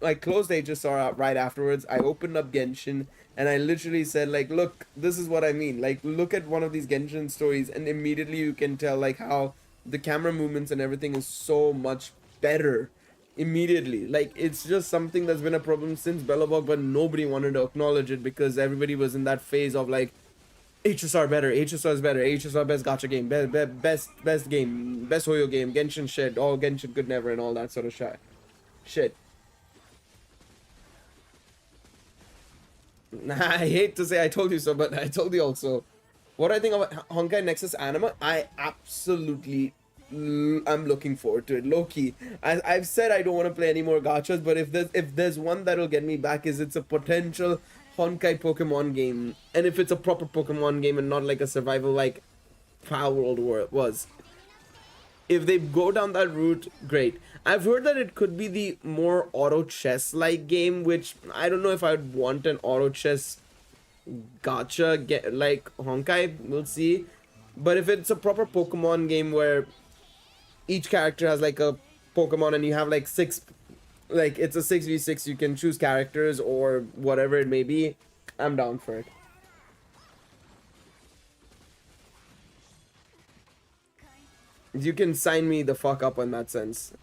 I closed HSR out right afterwards. I opened up Genshin and I literally said like, look, this is what I mean. Like, look at one of these Genshin stories and immediately you can tell like how the camera movements and everything is so much better. Immediately, like, it's just something that's been a problem since Bellabog, but nobody wanted to acknowledge it because everybody was in that phase of like, HSR better, HSR is better, HSR best gacha game, best game, best Hoyo game, Genshin shit, all Genshin could never, and all that sort of shit. I hate to say I told you so, but I told you also. What I think about Honkai Nexus Anima, I absolutely I'm looking forward to it. Low-key, I've said I don't want to play any more gachas, but if there's one that'll get me back, is it's a potential Honkai Pokemon game, and if it's a proper Pokemon game and not like a survival like Power World was. If they go down that route, great. I've heard that it could be the more auto chess like game, which I don't know if I'd want an auto chess gacha get like Honkai. We'll see. But if it's a proper Pokemon game where each character has like a Pokemon and you have like it's a 6v6, you can choose characters or whatever it may be, I'm down for it. You can sign me the fuck up in that sense.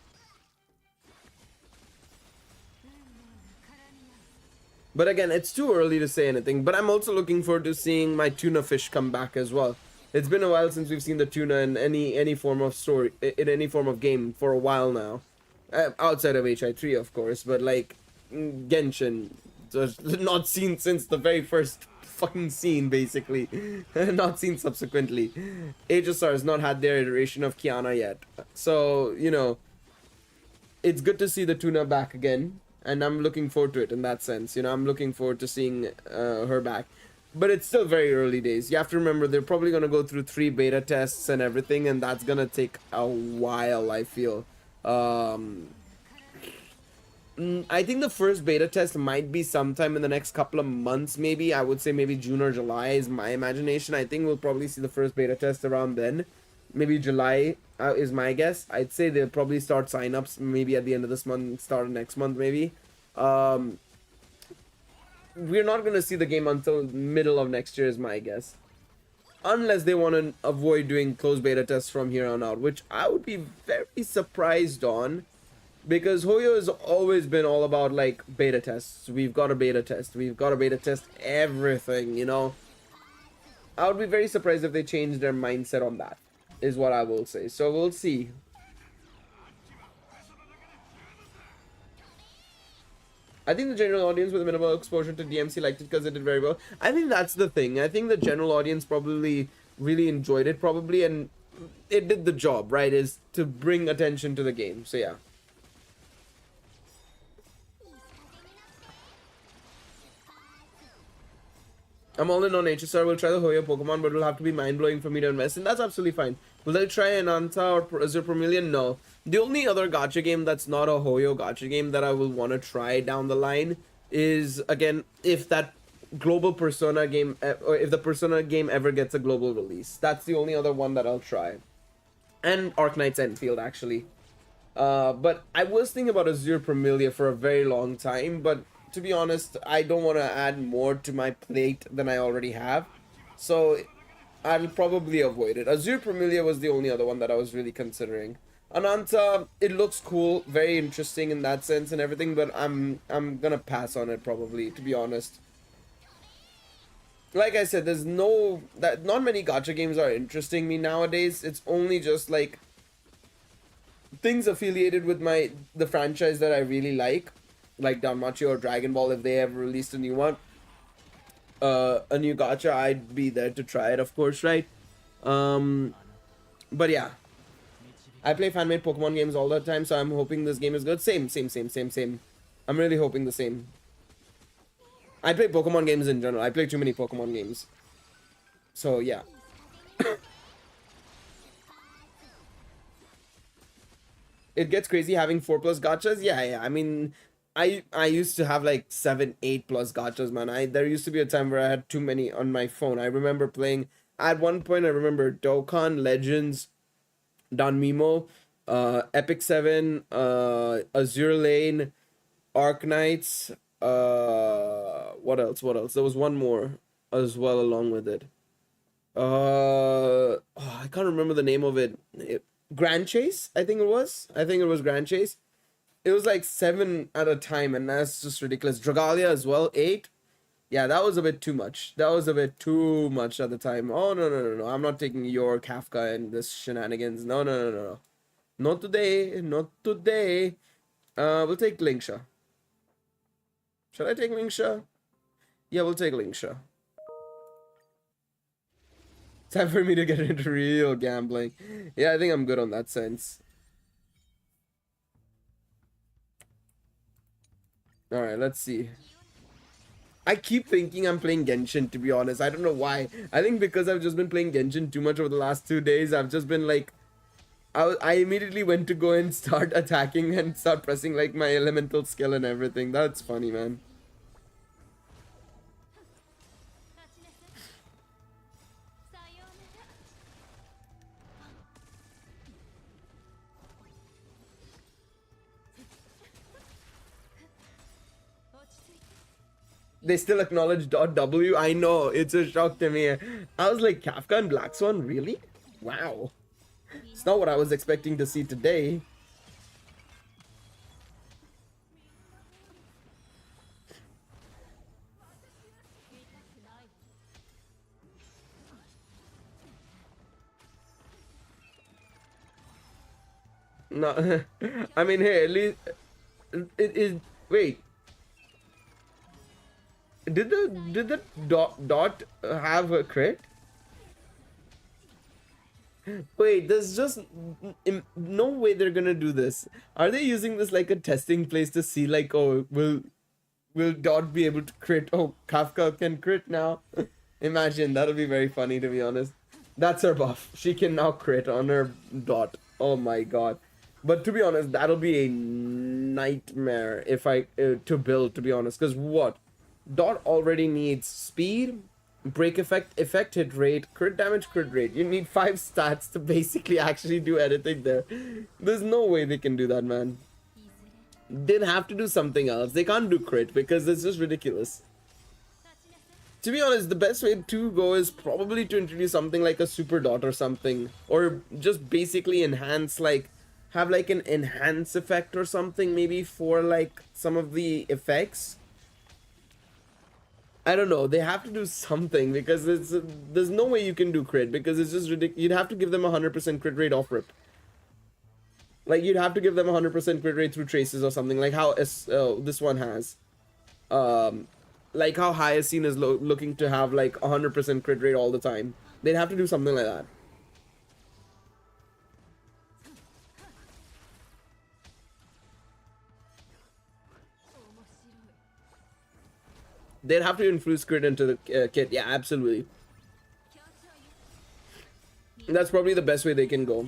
But again, it's too early to say anything, but I'm also looking forward to seeing my tuna fish come back as well. It's been a while since we've seen the tuna in any form of story, in any form of game for a while now. Outside of HI3, of course, but like Genshin, just not seen since the very first fucking scene, basically. Not seen subsequently. HSR has not had their iteration of Kiana yet. So, you know, it's good to see the tuna back again, and I'm looking forward to it in that sense. You know, I'm looking forward to seeing her back. But it's still very early days. You have to remember they're probably going to go through 3 beta tests and everything, and that's going to take a while, I feel. I think the first beta test might be sometime in the next couple of months, maybe. I would say maybe June or July is my imagination. I think we'll probably see the first beta test around then. Maybe July is my guess. I'd say they'll probably start sign-ups maybe at the end of this month, start of next month, maybe. We're not going to see the game until middle of next year is my guess. Unless they want to avoid doing closed beta tests from here on out, which I would be very surprised on. Because Hoyo has always been all about like beta tests. We've got a beta test. We've got a beta test everything, you know. I would be very surprised if they change their mindset on that, is what I will say. So we'll see. I think the general audience with minimal exposure to DMC liked it because it did very well. I think that's the thing. I think the general audience probably really enjoyed it probably, and it did the job, right? Is to bring attention to the game. So yeah. I'm all in on HSR. We'll try the Hoyo Pokemon, but it'll have to be mind-blowing for me to invest in. That's absolutely fine. Will I try Ananta or Azure Million? No. The only other gacha game that's not a Hoyo gacha game that I will want to try down the line is, again, if that global Persona game, or if the Persona game ever gets a global release. That's the only other one that I'll try. And Arknight's Enfield, actually. But I was thinking about Azure Familia for a very long time, but to be honest, I don't want to add more to my plate than I already have. So I'll probably avoid it. Azure Familia was the only other one that I was really considering. Ananta, it looks cool, very interesting in that sense and everything, but I'm gonna pass on it probably, to be honest. Like I said, not many gacha games are interesting me nowadays. It's only just like things affiliated with the franchise that I really like Danmachi or Dragon Ball. If they ever released a new one, a new gacha, I'd be there to try it, of course, right? But yeah, I play fan-made Pokemon games all the time, so I'm hoping this game is good. Same. I'm really hoping the same. I play Pokemon games in general. I play too many Pokemon games. So yeah. It gets crazy having 4+ gachas. Yeah. I mean, I used to have like 7, 8 plus gachas, man. There used to be a time where I had too many on my phone. I remember playing at one point. I remember Dokkan, Legends, Danmimo, Epic 7, Azure Lane, Arc Knights. What else? What else? There was one more as well along with it. I can't remember the name of it. Grand Chase, I think it was. I think it was Grand Chase. It was like 7 at a time, and that's just ridiculous. Dragalia as well, 8. Yeah, that was a bit too much. That was a bit too much at the time. Oh, no, no, no, no. I'm not taking your Kafka and this shenanigans. No, no, no, no, no. Not today. Not today. We'll take Linksha. Should I take Linksha? Yeah, we'll take Linksha. Time for me to get into real gambling. Yeah, I think I'm good on that sense. Alright, let's see. I keep thinking I'm playing Genshin, to be honest. I don't know why. I think because I've just been playing Genshin too much over the last 2 days. I've just been like... I immediately went to go and start attacking and start pressing like my elemental skill and everything. That's funny, man. They still acknowledge .w. I know, it's a shock to me. I was like, Kafka and Black Swan, really? Wow. It's not what I was expecting to see today. No, I mean, hey, at least it is. Wait, did the dot have a crit? Wait, there's just no way they're gonna do this. Are they using this like a testing place to see like, oh, will dot be able to crit? Oh, Kafka can crit now. Imagine, that'll be very funny, to be honest. That's her buff. She can now crit on her dot. Oh my god. But to be honest, that'll be a nightmare if I to build, to be honest. Because what? Dot already needs speed, break effect, hit rate, crit damage, crit rate. You need 5 stats to basically actually do anything there. There's no way they can do that, man. They'd have to do something else. They can't do crit because it's just ridiculous. To be honest, the best way to go is probably to introduce something like a super dot or something. Or just basically enhance, like, have like an enhance effect or something maybe for like some of the effects. I don't know, they have to do something because there's no way you can do crit because it's just ridiculous. You'd have to give them 100% crit rate off rip. Like you'd have to give them 100% crit rate through traces or something like how this one has. Like how Hyacinth is looking to have like 100% crit rate all the time. They'd have to do something like that. They'd have to infuse crit into the kit. Yeah, absolutely. That's probably the best way they can go.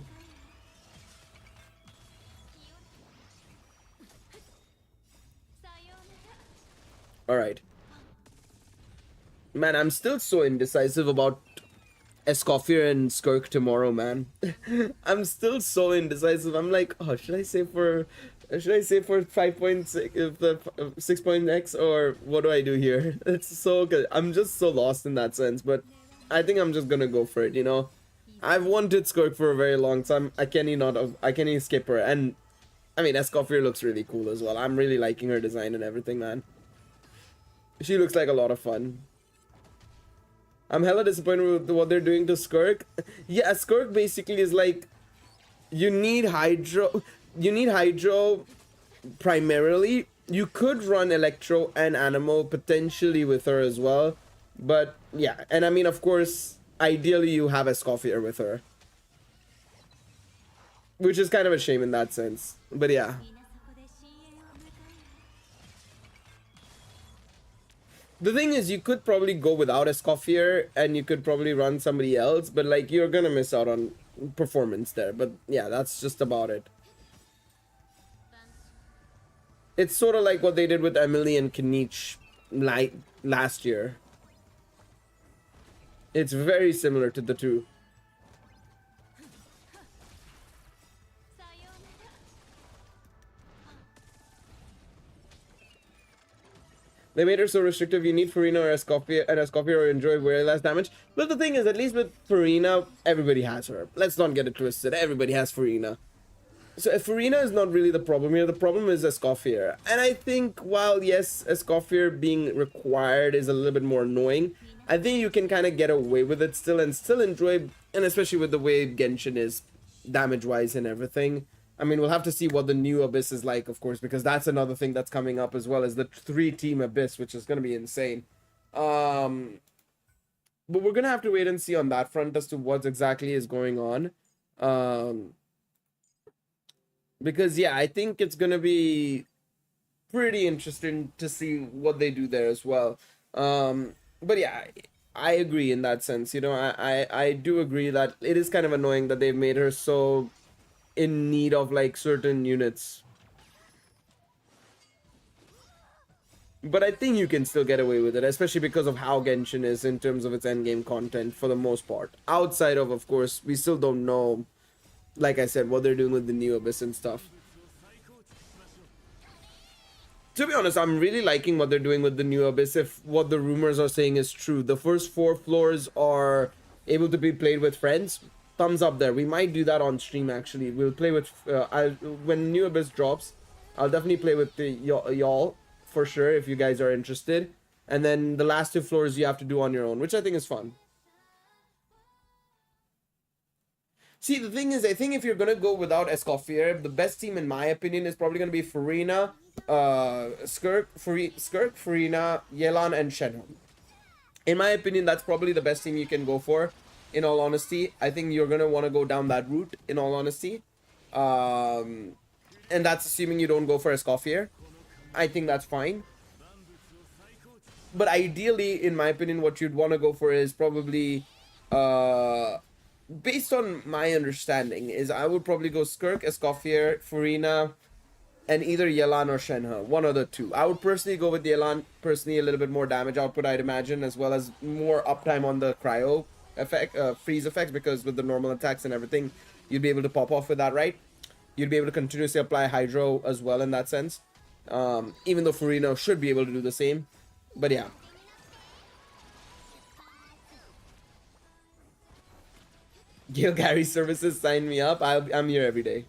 Alright. Man, I'm still so indecisive about Escoffier and Skirk tomorrow, man. I'm still so indecisive. I'm like, oh, should I say for 5.6 the 6.x or what do I do here? It's so good. I'm just so lost in that sense, but I think I'm just gonna go for it, you know. I've wanted Skirk for a very long time. I can't skip her. And I mean, Escoffier looks really cool as well. I'm really liking her design and everything, man. She looks like a lot of fun. I'm hella disappointed with what they're doing to Skirk. Yeah, Skirk basically is like, you need Hydro primarily. You could run Electro and Animal potentially with her as well. But yeah, and I mean, of course, ideally you have Escoffier with her. Which is kind of a shame in that sense. But yeah. The thing is, you could probably go without Escoffier and you could probably run somebody else, but like you're gonna miss out on performance there. But yeah, that's just about it. It's sort of like what they did with Emily and Kenichi like last year. It's very similar to the two. They made her so restrictive, you need Farina or Escoffier or enjoy way less damage. But the thing is, at least with Farina, everybody has her. Let's not get it twisted, everybody has Farina. So Farina is not really the problem here, the problem is Escoffier. And I think while, yes, Escoffier being required is a little bit more annoying, I think you can kind of get away with it still and still enjoy, and especially with the way Genshin is damage-wise and everything. I mean, we'll have to see what the new Abyss is like, of course, because that's another thing that's coming up as well as the 3-team Abyss, which is going to be insane. But we're going to have to wait and see on that front as to what exactly is going on. Because, yeah, I think it's going to be pretty interesting to see what they do there as well. But, yeah, I agree in that sense. You know, I do agree that it is kind of annoying that they've made her so in need of like certain units, but I think you can still get away with it, especially because of how Genshin is in terms of its endgame content for the most part. Outside of course, we still don't know, like I said, what they're doing with the new Abyss and stuff. To be honest, I'm really liking what they're doing with the new Abyss. If what the rumors are saying is true, the first 4 floors are able to be played with friends. Thumbs up there. We might do that on stream actually. We'll play with when new Abyss drops, I'll definitely play with the y'all for sure if you guys are interested. And then the last 2 floors you have to do on your own, which I think is fun. See, the thing is, I think if you're gonna go without Escoffier, the best team in my opinion is probably gonna be Farina, Skirk, Farina, Yelan, and Shenhe. In my opinion, that's probably the best team you can go for. In all honesty, I think you're gonna want to go down that route. In all honesty, and that's assuming you don't go for Escoffier. I think that's fine. But ideally, in my opinion, what you'd want to go for is probably, based on my understanding, is I would probably go Skirk, Escoffier, Farina, and either Yelan or Shenhe. One of the two. I would personally go with Yelan. Personally, a little bit more damage output, I'd imagine, as well as more uptime on the cryo effect, freeze effects, because with the normal attacks and everything, you'd be able to pop off with that, right? You'd be able to continuously apply hydro as well in that sense, even though Farina should be able to do the same. But yeah, Gale Gary services, sign me up. I'm here every day.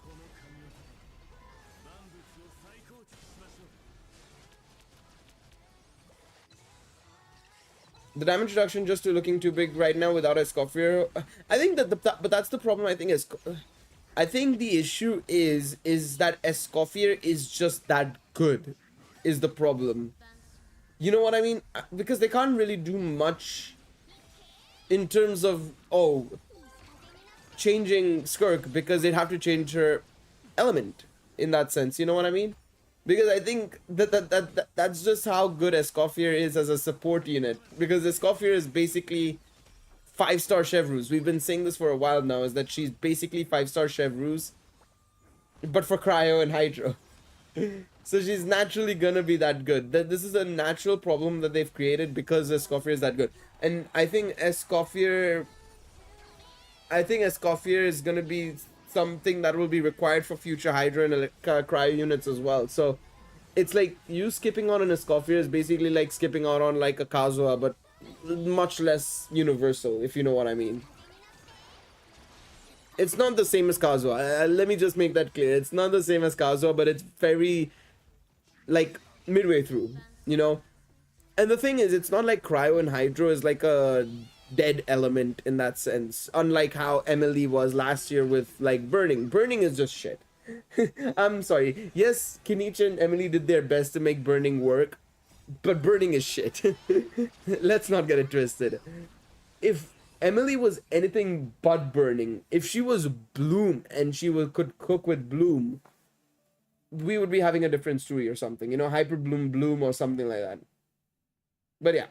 The damage reduction just looking too big right now without Escoffier. I think that but that's the problem. I think the issue is that Escoffier is just that good, is the problem. You know what I mean? Because they can't really do much in terms of changing Skirk, because they'd have to change her element in that sense. You know what I mean? Because I think that's just how good Escoffier is as a support unit. Because Escoffier is basically 5-star Chevreuse. We've been saying this for a while now, is that she's basically 5-star Chevreuse, but for cryo and hydro. So she's naturally gonna be that good. This is a natural problem that they've created because Escoffier is that good. And I think Escoffier is gonna be something that will be required for future hydro and cryo units as well. So it's like you skipping on an Escoffier is basically like skipping out on like a Kazuha, but much less universal, if you know what I mean. It's not the same as Kazuha. Let me just make that clear. It's not the same as Kazuha, but it's very like midway through, you know. And the thing is, it's not like cryo and hydro is like a dead element in that sense, unlike how Emily was last year with like burning is just shit. I'm sorry, yes, Kenichi and Emily did their best to make burning work, but burning is shit. Let's not get it twisted. If Emily was anything but burning, if she was Bloom and she could cook with Bloom, we would be having a different story or something, you know, Hyper Bloom or something like that. But yeah,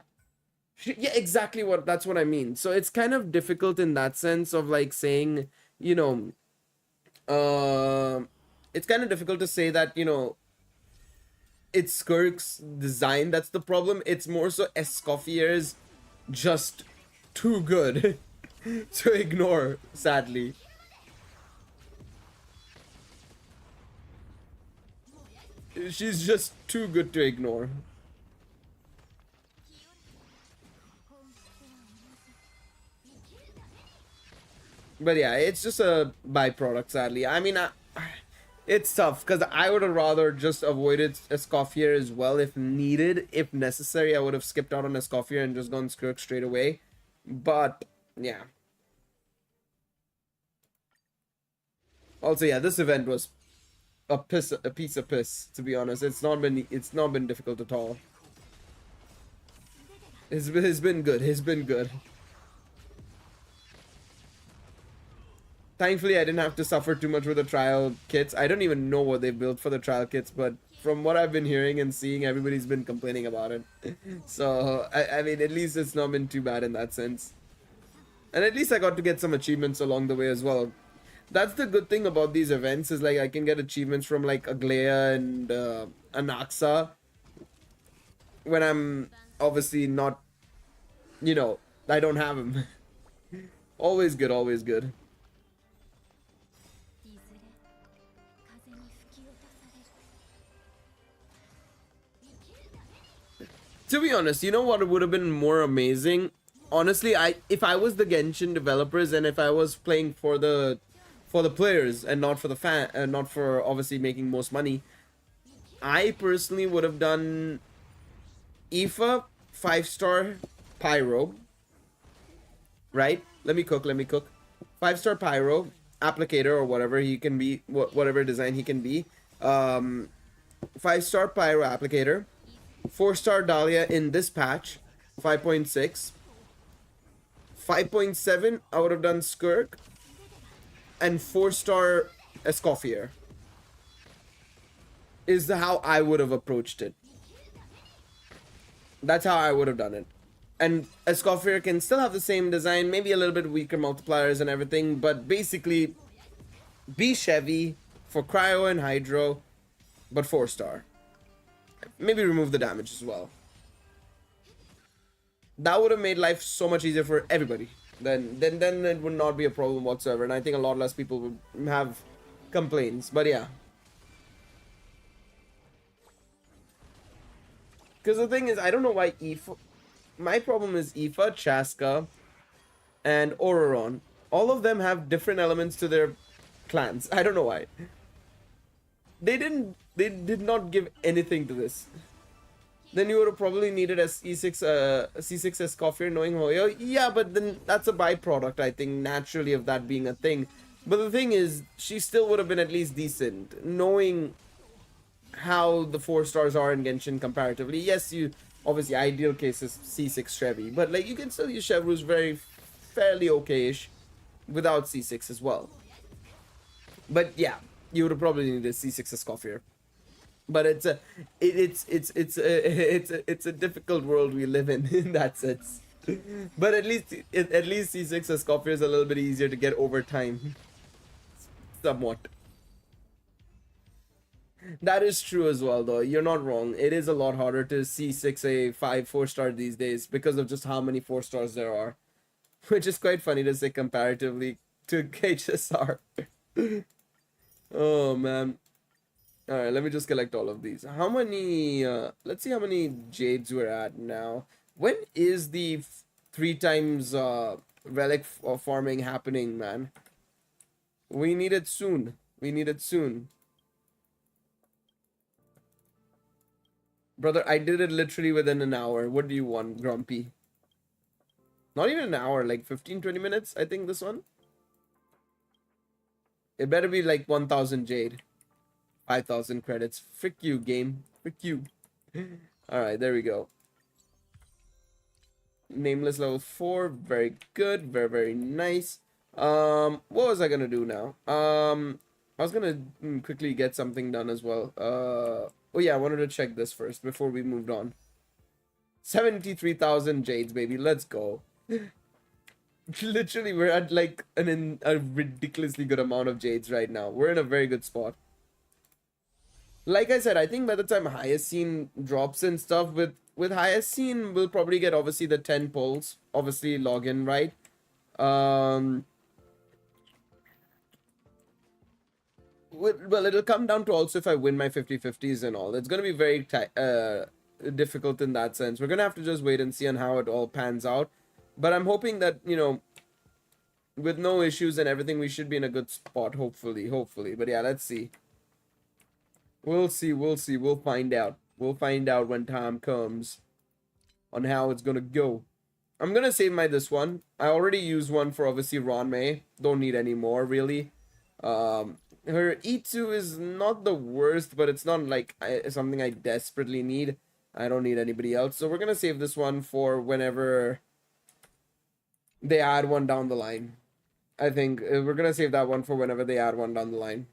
yeah, exactly that's what I mean. So it's kind of difficult in that sense of like saying, you know, it's kind of difficult to say that, you know, it's Skirk's design that's the problem. It's more so Escoffier's just too good to ignore, sadly. She's just too good to ignore. But yeah, it's just a byproduct, sadly. I mean, it's tough because I would have rather just avoided Escoffier as well if needed. If necessary, I would have skipped out on Escoffier and just gone Skirk straight away. But yeah. Also, yeah, this event was a piece of piss, to be honest. It's not been difficult at all. It's been good. It's been good. Thankfully, I didn't have to suffer too much with the trial kits. I don't even know what they built for the trial kits, but from what I've been hearing and seeing, everybody's been complaining about it. So, I mean, at least it's not been too bad in that sense. And at least I got to get some achievements along the way as well. That's the good thing about these events, is like I can get achievements from like Aglaya and Anaxa when I'm obviously not, you know, I don't have them. Always good, always good. To be honest, you know what would have been more amazing? Honestly, if I was the Genshin developers and if I was playing for the players and not for the not for obviously making most money, I personally would have done Aoife 5-star Pyro. Right? Let me cook. 5-star Pyro applicator or whatever he can be, whatever design he can be. 5-star Pyro applicator. 4-star Dahlia in this patch, 5.6. 5.7, I would have done Skirk. And 4-star Escoffier. Is how I would have approached it. That's how I would have done it. And Escoffier can still have the same design, maybe a little bit weaker multipliers and everything, but basically be Chevy for Cryo and Hydro, but 4-star. Maybe remove the damage as well. That would have made life so much easier for everybody. Then it would not be a problem whatsoever, and I think a lot less people would have complaints. But yeah. Because the thing is, I don't know why Aoife... My problem is Aoife, Chaska, and Auroron. All of them have different elements to their clans. I don't know why. They did not give anything to this. Then you would have probably needed a C6 Escoffier knowing Hoyo. Yeah, but then that's a byproduct, I think, naturally, of that being a thing. But the thing is, she still would have been at least decent, knowing how the 4-stars are in Genshin comparatively. Yes, you obviously ideal case is C6 Chevy, but like you can still use Chevro's fairly okay-ish without C6 as well. But yeah, you would have probably needed a C6 Escoffier. But it's a difficult world we live in that sense. But at least C6 Escoffier is a little bit easier to get over time. Somewhat. That is true as well, though. You're not wrong. It is a lot harder to C6 a 4-star these days because of just how many 4-stars there are. Which is quite funny to say comparatively to HSR. Oh, man. Alright, let me just collect all of these. How many... let's see how many Jades we're at now. When is the 3 times relic farming happening, man? We need it soon. We need it soon. Brother, I did it literally within an hour. What do you want, Grumpy? Not even an hour, like 15-20 minutes, I think this one. It better be like 1,000 Jade. 5,000 credits. Frick you, game. Frick you. Alright, there we go. Nameless level 4. Very good. Very, very nice. What was I gonna do now? I was gonna quickly get something done as well. Oh yeah, I wanted to check this first before we moved on. 73,000 Jades, baby. Let's go. Literally, we're at like a ridiculously good amount of Jades right now. We're in a very good spot. Like I said, I think by the time highest scene drops and stuff, with highest scene, we'll probably get obviously the 10 polls, obviously login, right? Well, it'll come down to also if I win my 50-50s and all. It's gonna be very difficult in that sense. We're gonna have to just wait and see on how it all pans out. But I'm hoping that, you know, with no issues and everything, we should be in a good spot, hopefully. But yeah, let's see. We'll see. We'll find out. We'll find out when time comes on how it's gonna go. I'm gonna save my this one. I already used one for obviously Ron May. Don't need any more, really. Her E2 is not the worst, but it's not like something I desperately need. I don't need anybody else. So we're gonna save this one for whenever they add one down the line. I think we're gonna save that one for whenever they add one down the line.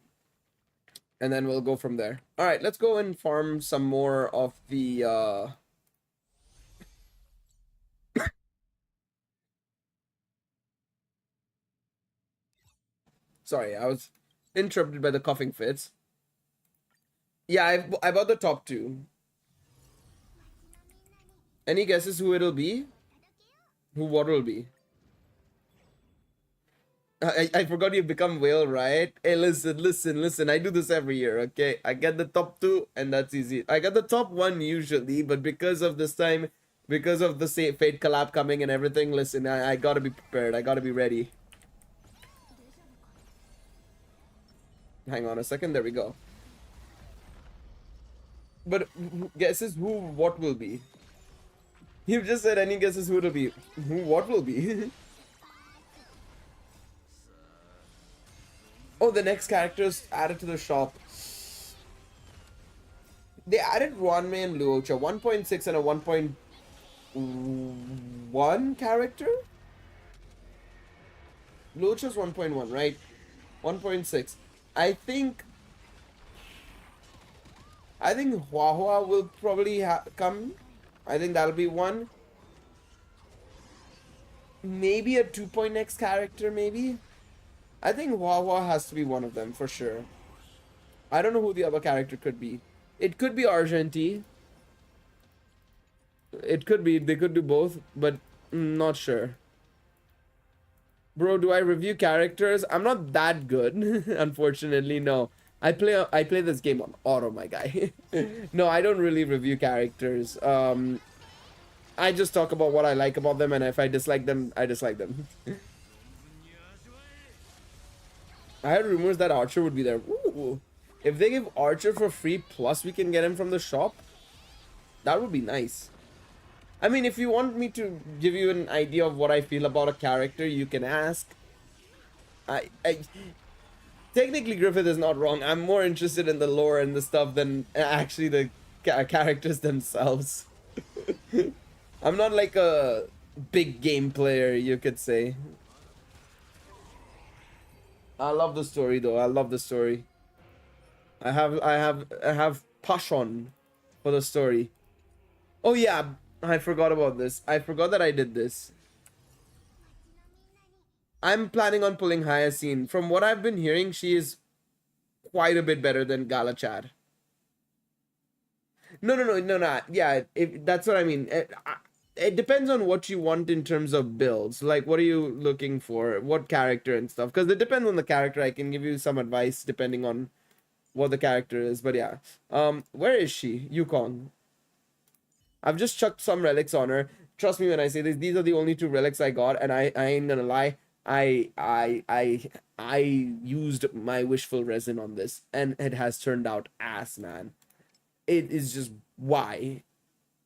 And then we'll go from there. Alright, let's go and farm some more of the Sorry, I was interrupted by the coughing fits. Yeah, I bought the top two. Any guesses who it'll be? What will be? I forgot you become whale, right? Hey, listen. I do this every year, okay? I get the top two, and that's easy. I get the top one usually, but because of this time, because of the Fate collab coming and everything, listen, I gotta be prepared. I gotta be ready. Hang on a second. There we go. But guesses what will be? You just said any guesses who it'll be. What will be? Oh, the next characters added to the shop. They added Wanmei and Luocha. 1.6 and a 1.1 character? Luocha's 1.1, right? 1.6. I think Hua Hua will probably come. I think that'll be one. Maybe a 2.x character, maybe. I think Hua Hua has to be one of them for sure. I don't know who the other character could be. It could be Argenti. It could be. They could do both, but not sure. Bro, do I review characters? I'm not that good, unfortunately. No, I play this game on auto, my guy. No, I don't really review characters. I just talk about what I like about them, and if I dislike them, I dislike them. I heard rumors that Archer would be there. Ooh. If they give Archer for free, plus we can get him from the shop, that would be nice. I mean, if you want me to give you an idea of what I feel about a character, you can ask. Technically, Griffith is not wrong. I'm more interested in the lore and the stuff than actually the characters themselves. I'm not like a big game player, you could say. I love the story though. I love the story. I have passion for the story. Oh yeah, I forgot about this. I forgot that I did this. I'm planning on pulling Hyacinth. From what I've been hearing, she is quite a bit better than Galachad. No. Yeah, that's what I mean. It depends on what you want in terms of builds. Like, what are you looking for? What character and stuff? Because it depends on the character. I can give you some advice depending on what the character is. But yeah. Where is she? Yukong. I've just chucked some relics on her. Trust me when I say this. These are the only 2 relics I got. And I ain't gonna lie. I used my wishful resin on this. And it has turned out ass, man. It is just... Why?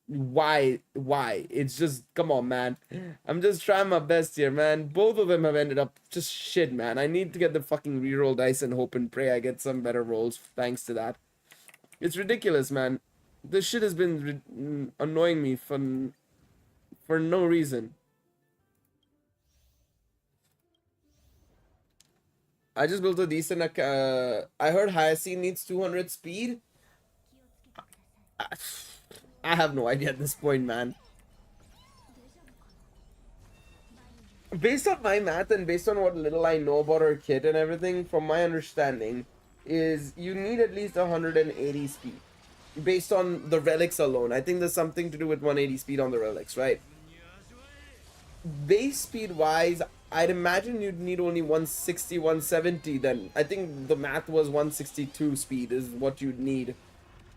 It's just, come on, man. I'm just trying my best here, man. Both of them have ended up just shit, man. I need to get the fucking reroll dice and hope and pray I get some better rolls thanks to that. It's ridiculous, man. This shit has been annoying me for no reason. I just built a decent I heard Hyacinth needs 200 speed. I have no idea at this point, man. Based on my math and based on what little I know about her kit and everything, from my understanding, is you need at least 180 speed based on the relics alone. I think there's something to do with 180 speed on the relics, right? Base speed wise, I'd imagine you'd need only 160, 170 then. I think the math was 162 speed is what you'd need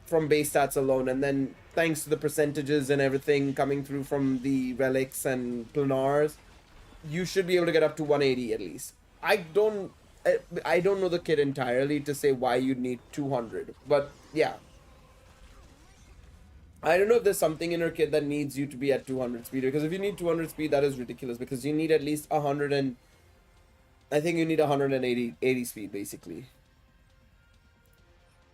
from base stats alone, and then thanks to the percentages and everything coming through from the relics and planars, you should be able to get up to 180 at least. I don't know the kit entirely to say why you'd need 200, but yeah. I don't know if there's something in her kit that needs you to be at 200 speed, because if you need 200 speed, that is ridiculous, because you need at least 100 and I think you need 180 speed basically.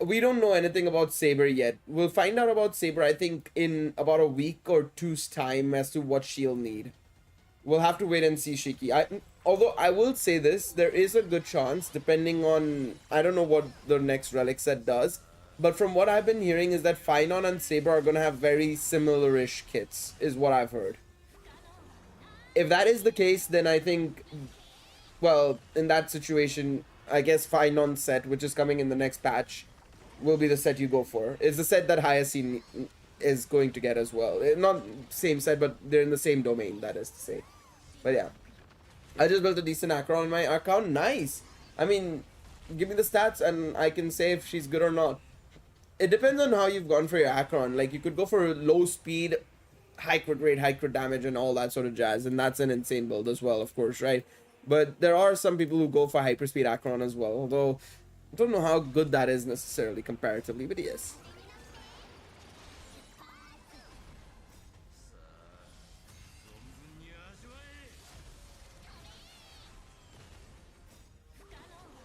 We don't know anything about Saber yet. We'll find out about Saber, I think, in about a week or two's time as to what she'll need. We'll have to wait and see, Shiki. Although I will say this, there is a good chance, depending on, I don't know what the next relic set does, but from what I've been hearing is that Finon and Saber are going to have very similar-ish kits, is what I've heard. If that is the case, then I think, well, in that situation, I guess Finon set, which is coming in the next patch, will be the set you go for. It's the set that Hyacinth is going to get as well. Not same set, but they're in the same domain, that is to say. But yeah. I just built a decent Acron on my account. Nice! I mean, give me the stats and I can say if she's good or not. It depends on how you've gone for your Acron. Like, you could go for low speed, high crit rate, high crit damage, and all that sort of jazz. And that's an insane build as well, of course, right? But there are some people who go for hyperspeed Acron as well. Although, I don't know how good that is necessarily comparatively, but yes.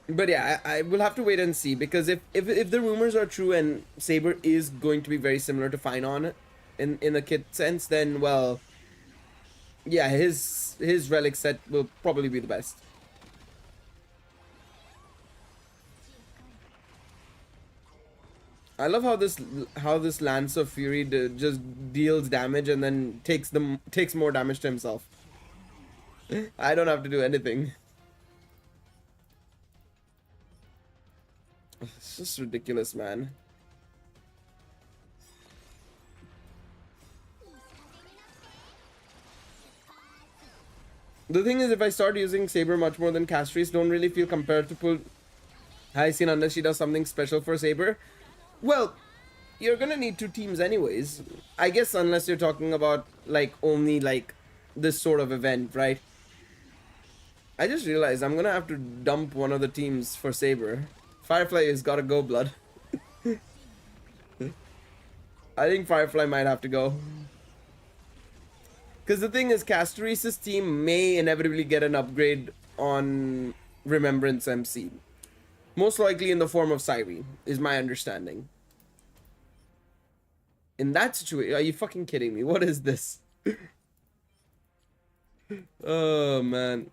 But yeah, I will have to wait and see, because if the rumors are true and Saber is going to be very similar to Finon in the kit sense, then well, yeah, his relic set will probably be the best. I love how this Lance of Fury just deals damage and then takes more damage to himself. I don't have to do anything. It's just ridiculous, man. The thing is, if I start using Saber much more than Castries, don't really feel compelled to pull Hyacinth unless she does something special for Saber. Well, you're gonna need two teams anyways. I guess unless you're talking about, like, only, like, this sort of event, right? I just realized I'm gonna have to dump one of the teams for Saber. Firefly has gotta go, blood. I think Firefly might have to go. Because the thing is, Castorese's team may inevitably get an upgrade on Remembrance MC. Most likely in the form of Cyrene, is my understanding. In that situation, are you fucking kidding me? What is this? Oh, man.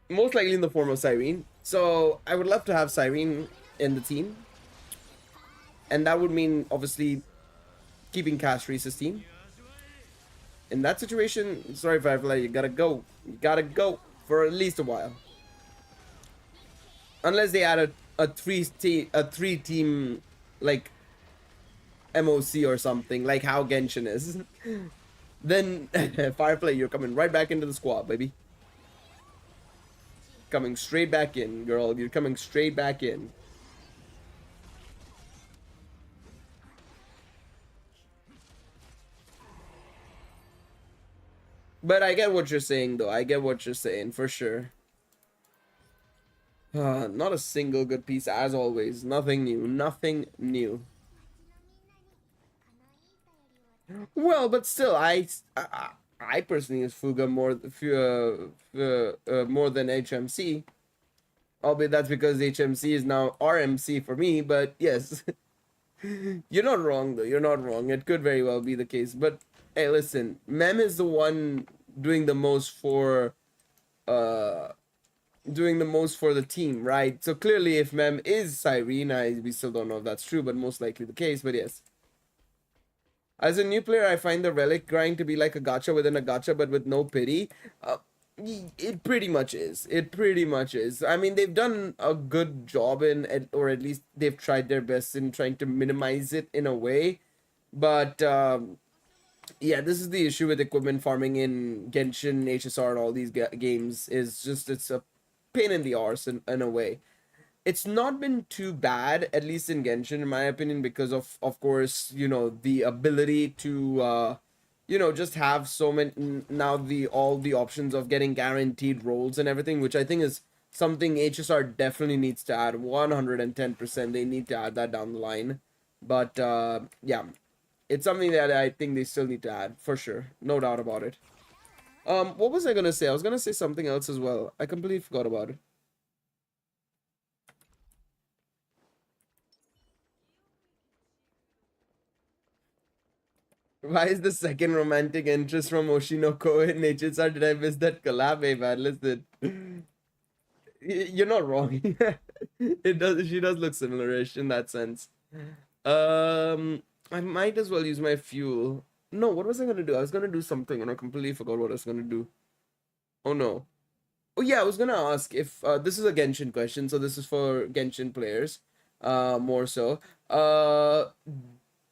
Most likely in the form of Cyrene. So, I would love to have Cyrene in the team. And that would mean, obviously, keeping Castorese's team. In that situation, sorry Firefly, you gotta go. You gotta go for at least a while. Unless they add a three team like MOC or something, like how Genshin is. Then Firefly, you're coming right back into the squad, baby. Coming straight back in, girl. You're coming straight back in. But I get what you're saying, though. I get what you're saying, for sure. Not a single good piece, as always. Nothing new. Nothing new. Well, but still, I personally use Fuga more than HMC. Albeit that's because HMC is now RMC for me, but yes. You're not wrong, though. You're not wrong. It could very well be the case. But, hey, listen. Mem is the one doing the most for the team, right? So clearly if Mem is Cyrene, we still don't know if that's true, but most likely the case, but yes. As a new player, I find the relic grind to be like a gacha within a gacha, but with no pity. It pretty much is. It pretty much is. I mean, they've done a good job or at least they've tried their best in trying to minimize it in a way. But yeah, this is the issue with equipment farming in Genshin, HSR, and all these games. Is just it's a pain in the arse in a way. It's not been too bad, at least in Genshin, in my opinion, because of course, the ability to just have so many now all the options of getting guaranteed rolls and everything, which I think is something HSR definitely needs to add. 110%, they need to add that down the line. But yeah, it's something that I think they still need to add for sure, no doubt about it. What was I gonna say? I was gonna say something else as well. I completely forgot about it. Why is the second romantic interest from Oshinoko in HSR? Did I miss that collab? Hey man, listen. You're not wrong. She does look similar-ish in that sense. I might as well use my fuel. No, what was I gonna do? I was gonna do something and I completely forgot what I was gonna do. Oh no. Oh yeah, I was gonna ask if this is a Genshin question, so this is for Genshin players, more so.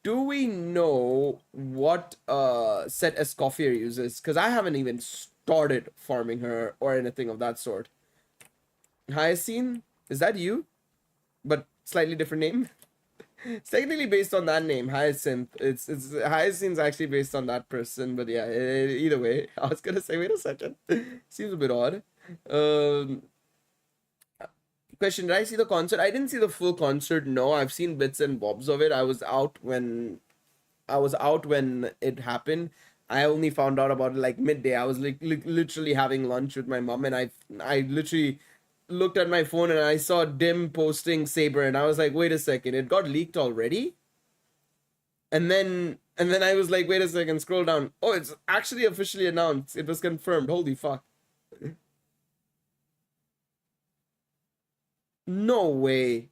Do we know what set Escoffier uses? Because I haven't even started farming her or anything of that sort. Hyacine? Is that you? But slightly different name? It's technically based on that name, Hyacinth. It's Hyacine's actually based on that person, but yeah, either way. I was gonna say, wait a second. Seems a bit odd. Question, did I see the concert? I didn't see the full concert, no. I've seen bits and bobs of it. I was out when it happened. I only found out about it like midday. I was like literally having lunch with my mom, and I literally looked at my phone and I saw Dim posting Saber, and I was like, wait a second, it got leaked already? And then I was like, wait a second, scroll down. Oh, it's actually officially announced. It was confirmed. Holy fuck. No way.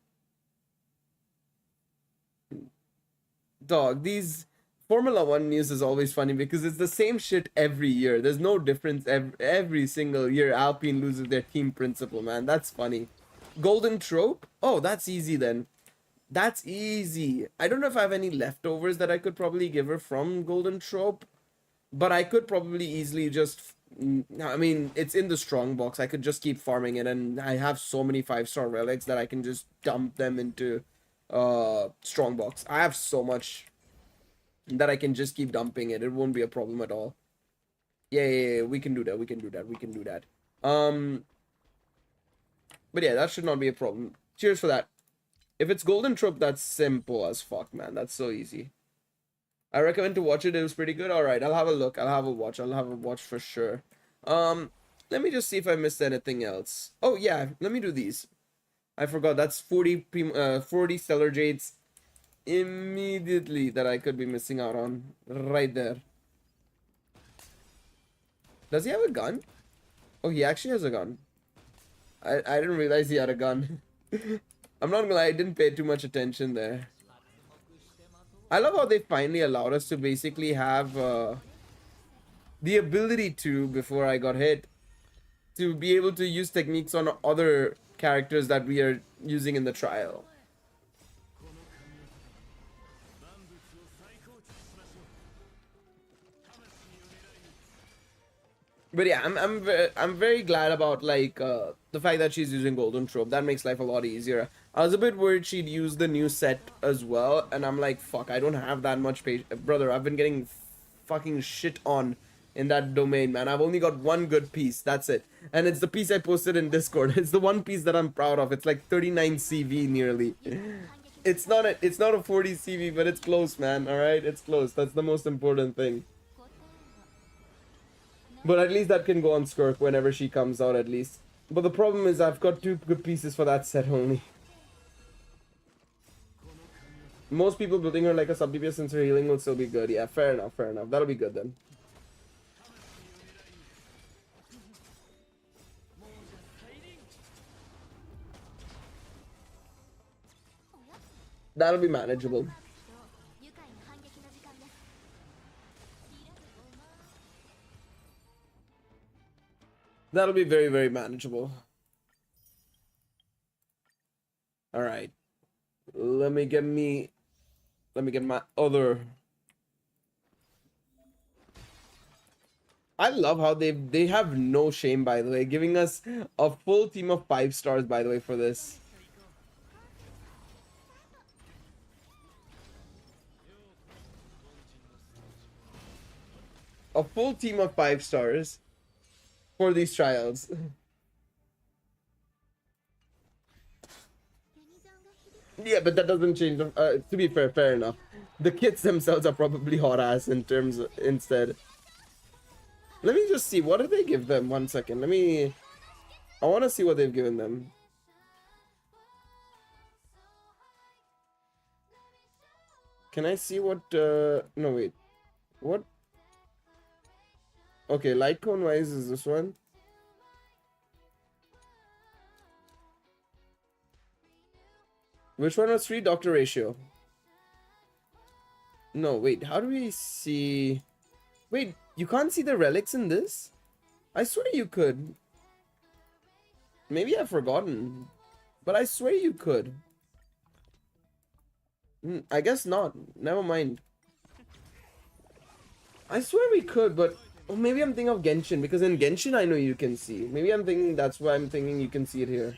Dog, these Formula One news is always funny because it's the same shit every year. There's no difference every single year. Alpine loses their team principal, man. That's funny. Golden Trope? Oh, that's easy then. That's easy. I don't know if I have any leftovers that I could probably give her from Golden Trope, but I could probably easily just... I mean, it's in the strong box. I could just keep farming it, and I have so many 5-star relics that I can just dump them into strong box. I have so much that I can just keep dumping it. It won't be a problem at all. Yeah, we can do that. We can do that. But yeah, that should not be a problem. Cheers for that. If it's Golden Trope, that's simple as fuck, man. That's so easy. I recommend to watch it. It was pretty good. All right, I'll have a look. I'll have a watch for sure. Let me just see if I missed anything else. Oh yeah, let me do these. I forgot. That's 40 Stellar Jades immediately that I could be missing out on right there. Does he have a gun? Oh, he actually has a gun. I didn't realize he had a gun. I'm not gonna lie, I didn't pay too much attention there. I love how they finally allowed us to basically have the ability to, before I got hit, to be able to use techniques on other characters that we are using in the trial. But yeah, I'm very glad about like the fact that she's using Golden Trope. That makes life a lot easier. I was a bit worried she'd use the new set as well, and I'm like, fuck, I don't have that much patience, brother. I've been getting fucking shit on in that domain, man. I've only got one good piece. That's it, and it's the piece I posted in Discord. It's the one piece that I'm proud of. It's like 39 CV nearly. It's not a 40 CV, but it's close, man. All right, it's close. That's the most important thing. But at least that can go on Skirk whenever she comes out, at least. But the problem is I've got 2 good pieces for that set only. Most people building her like a sub DPS since her healing will still be good. Yeah, fair enough. That'll be good then. That'll be manageable. That'll be very, very manageable. All right. Let me get my other. I love how they have no shame, by the way, giving us a full team of 5 stars, by the way, for this. A full team of 5 stars for these trials. Yeah, but that doesn't change. To be fair enough. The kits themselves are probably hot ass in terms of, instead. Let me just see. What did they give them? 1 second. I want to see what they've given them. Can I see what... No, wait. What? Okay, light cone wise is this one. Which one was free? Doctor ratio. No, wait. How do we see... Wait, you can't see the relics in this? I swear you could. Maybe I've forgotten. But I swear you could. I guess not. Never mind. I swear we could, but... Oh, maybe I'm thinking of Genshin, because in Genshin I know you can see. Maybe I'm thinking that's why I'm thinking you can see it here.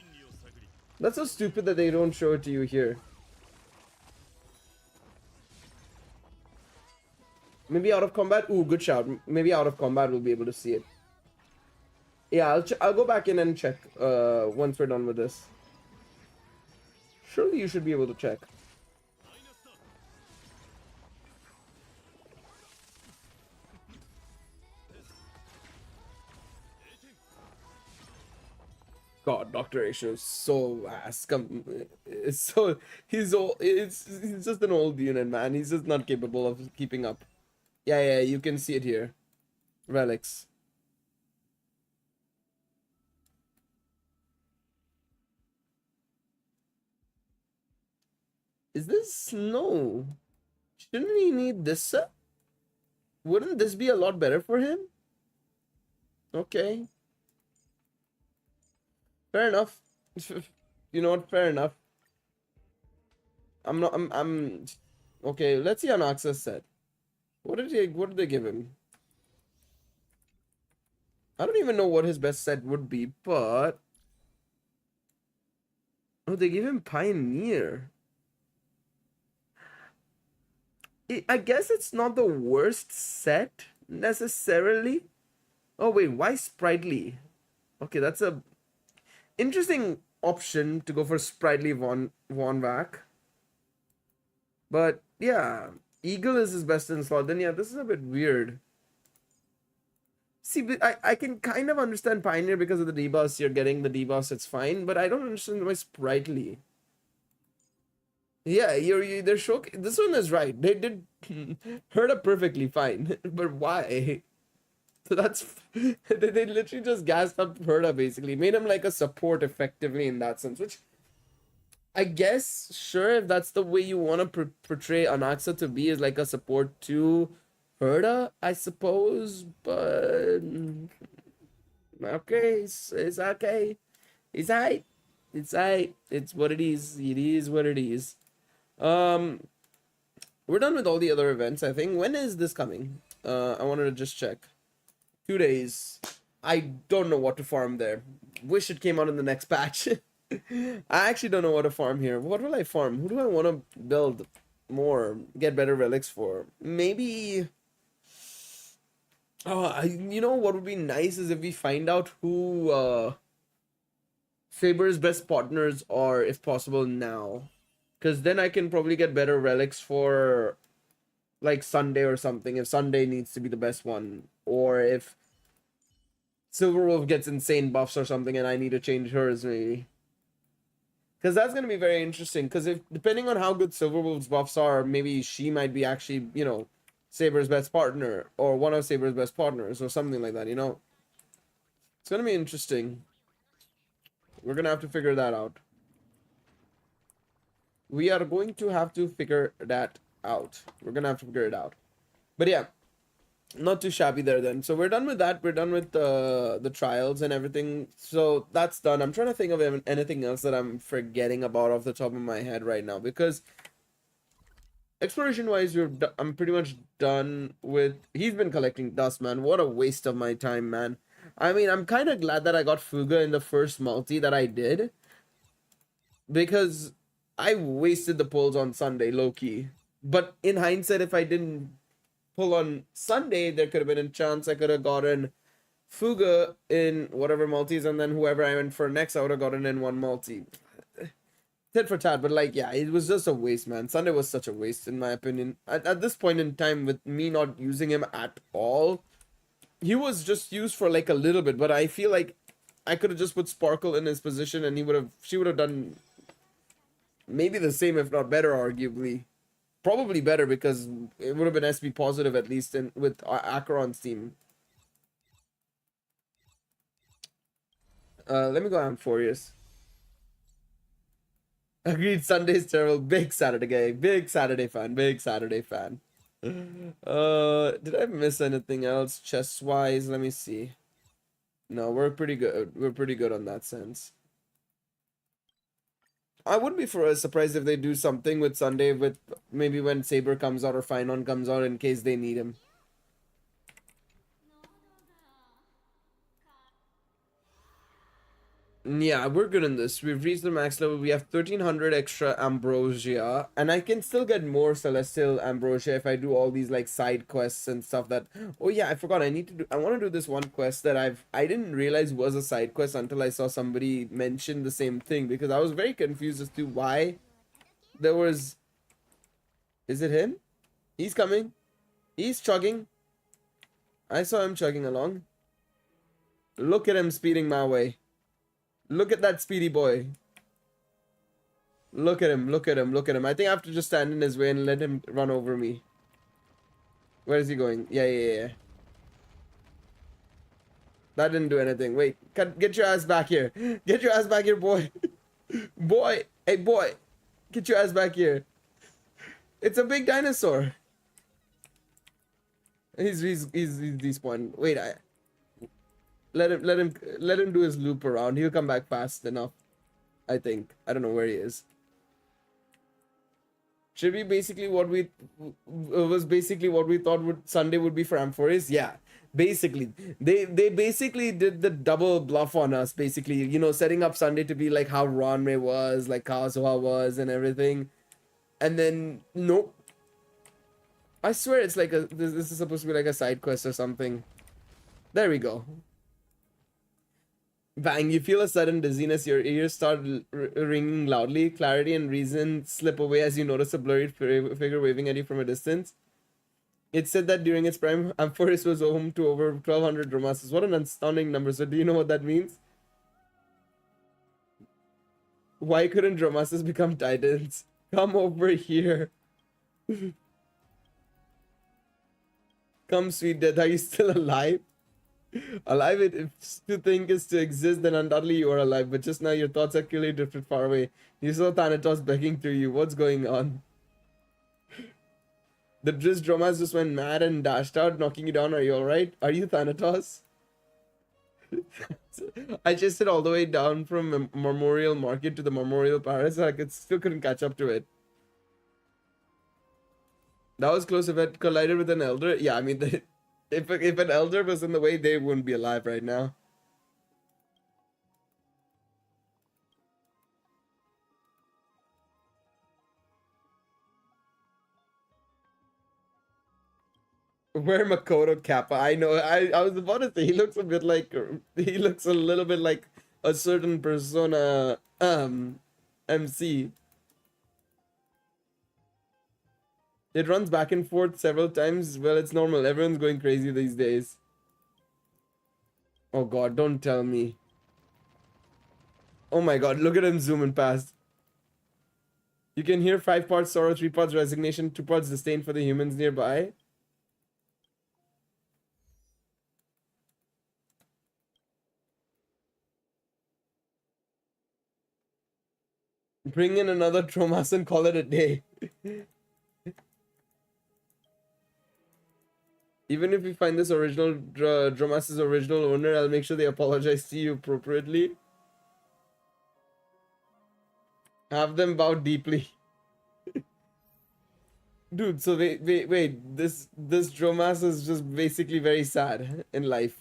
That's so stupid that they don't show it to you here. Maybe out of combat? Ooh, good shout. Maybe out of combat we'll be able to see it. Yeah, I'll go back in and check once we're done with this. Surely you should be able to check. God, Dr. Aisha is so ass. It's so he's just an old unit, man. He's just not capable of keeping up. Yeah, you can see it here. Relics. Is this no? Shouldn't he need this? Wouldn't this be a lot better for him? Okay. Fair enough. You know what? Fair enough. I'm okay. Let's see on Access set. What did they give him? I don't even know what his best set would be, but oh, they gave him Pioneer. I guess it's not the worst set necessarily. Oh wait, why Sprightly? Okay, that's a interesting option to go for Sprightly Von Vac. But yeah, Eagle is his best in slot. Then yeah, this is a bit weird. See, I can kind of understand Pioneer because of the debuffs. You're getting the debuffs, it's fine. But I don't understand why Sprightly. Yeah, they're showing. This one is right. They did hurt up perfectly fine. But why? So that's they literally just gassed up Herda basically, made him like a support effectively in that sense, which I guess sure if that's the way you want to portray Anaxa to be, is like a support to Herda, I suppose. But okay, it's okay, it's alright, it's alright, it's what it is. It is what it is. We're done with all the other events, I think. When is this coming? I wanted to just check. 2 days. I don't know what to farm there. Wish it came out in the next patch. I actually don't know what to farm here. What will I farm? Who do I want to build more? Get better relics for? Maybe... Oh, you know what would be nice is if we find out who Saber's best partners are, if possible, now. Because then I can probably get better relics for... like Sunday or something, if Sunday needs to be the best one, or if Silverwolf gets insane buffs or something and I need to change hers, maybe. Because that's going to be very interesting, because if depending on how good Silverwolf's buffs are, maybe she might be actually, you know, Saber's best partner, or one of Saber's best partners, or something like that, you know. It's going to be interesting. We're going to have to figure that out. We are going to have to figure that out. We're gonna have to figure it out. But yeah, not too shabby there then. So we're done with that. We're done with the trials and everything. So that's done. I'm trying to think of anything else that I'm forgetting about off the top of my head right now, because exploration wise I'm pretty much done with. He's been collecting dust, man. What a waste of my time, man. I mean, I'm kind of glad that I got Fuga in the first multi that I did, because I wasted the pulls on Sunday, low key. But in hindsight, if I didn't pull on Sunday, there could have been a chance I could have gotten Fuga in whatever multis, and then whoever I went for next, I would have gotten in one multi. Tit for tat, but like, yeah, it was just a waste, man. Sunday was such a waste, in my opinion. At this point in time, with me not using him at all, he was just used for like a little bit, but I feel like I could have just put Sparkle in his position, and she would have done maybe the same, if not better, arguably. Probably better, because it would have been SB positive at least with Acheron's team. Let me go Amphorius. Agreed, Sunday's terrible. Big Saturday guy. Big Saturday fan. Big Saturday fan. Did I miss anything else chess-wise? Let me see. No, we're pretty good. We're pretty good on that sense. I wouldn't be surprised if they do something with Sunday, with maybe when Saber comes out or Finon comes out, in case they need him. Yeah, we're good in this. We've reached the max level. We have 1300 extra Ambrosia, and I can still get more Celestial Ambrosia if I do all these like side quests and stuff that. Oh yeah, I forgot. I want to do this one quest that I didn't realize was a side quest until I saw somebody mention the same thing, because I was very confused as to why there was. Is it him? He's coming. He's chugging. I saw him chugging along. Look at him speeding my way. Look at that speedy boy. Look at him, look at him, look at him. I think I have to just stand in his way and let him run over me. Where is he going? Yeah. That didn't do anything. Wait, get your ass back here. Get your ass back here, boy. Boy, hey boy. Get your ass back here. It's a big dinosaur. He's despawned. Wait, let him do his loop around. He'll come back fast enough, I think. I don't know where he is. Should be basically what we thought Sunday would be for Amphorius. Yeah, basically they basically did the double bluff on us, basically, you know, setting up Sunday to be like how Ronmei was, like Kazuha was, and everything. And then nope. I swear it's like this is supposed to be like a side quest or something. There we go. Bang, you feel a sudden dizziness, your ears start ringing loudly, clarity and reason slip away as you notice a blurry figure waving at you from a distance. It said that during its prime, Amphorius was home to over 1200 Dromasses. What an astounding number. So do you know what that means? Why couldn't Dromasses become titans? Come over here. Come, sweet death, are you still alive? Alive, if to think is to exist, then undoubtedly you are alive. But just now your thoughts are clearly drifted far away. You saw Thanatos begging through you. What's going on? The Driz Dromas just went mad and dashed out, knocking you down. Are you alright? Are you Thanatos? I chased it all the way down from Memorial Market to the Memorial Palace. I still couldn't catch up to it. That was close. If it collided with an elder, yeah, I mean, if an elder was in the way, they wouldn't be alive right now. Where Makoto Kappa? I know. I was about to say he looks a bit like, he looks a little bit like a certain Persona MC. It runs back and forth several times. Well, it's normal. Everyone's going crazy these days. Oh god, don't tell me. Oh my god, look at him zooming past. You can hear 5 parts sorrow, 3 parts resignation, 2 parts disdain for the humans nearby. Bring in another Tromas and call it a day. Even if we find this original Dromas's original owner, I'll make sure they apologize to you appropriately. Have them bow deeply. Dude, so wait. This Dromas is just basically very sad in life.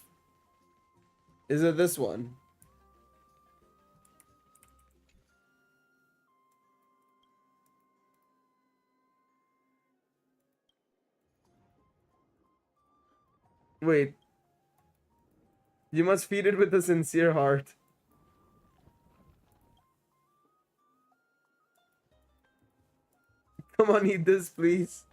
Is it this one? Wait. You must feed it with a sincere heart. Come on, eat this, please.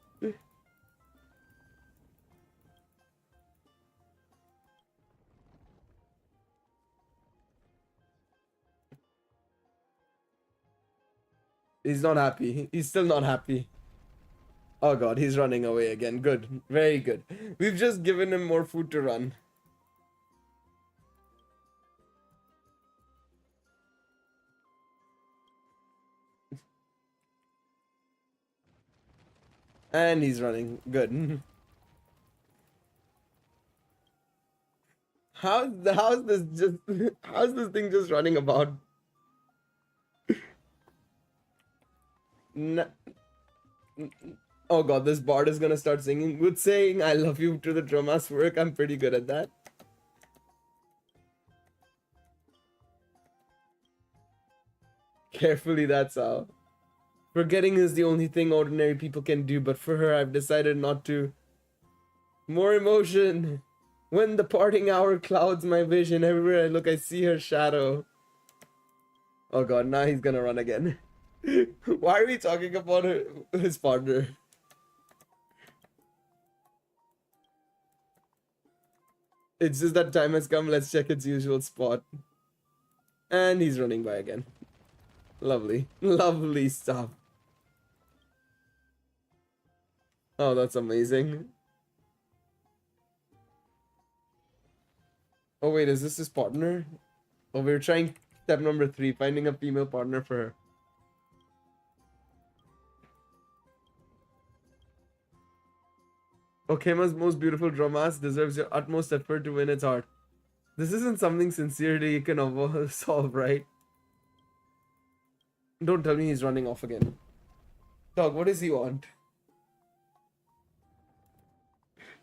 He's not happy. He's still not happy. Oh god, he's running away again. Good. Very good. We've just given him more food to run. And he's running. Good. How's this thing just running about? Oh god, this bard is gonna start singing. Good saying I love you to the Dromas work. I'm pretty good at that. Carefully, that's how. Forgetting is the only thing ordinary people can do, but for her, I've decided not to. More emotion. When the parting hour clouds my vision, everywhere I look, I see her shadow. Oh god, now he's gonna run again. Why are we talking about his partner? It's just that time has come, let's check its usual spot. And he's running by again. Lovely. Lovely stuff. Oh, that's amazing. Oh wait, is this his partner? Oh, we're trying step number 3, finding a female partner for her. Okema's most beautiful Dromas deserves your utmost effort to win its heart. This isn't something sincerely you can solve, right? Don't tell me he's running off again. Dog, what does he want?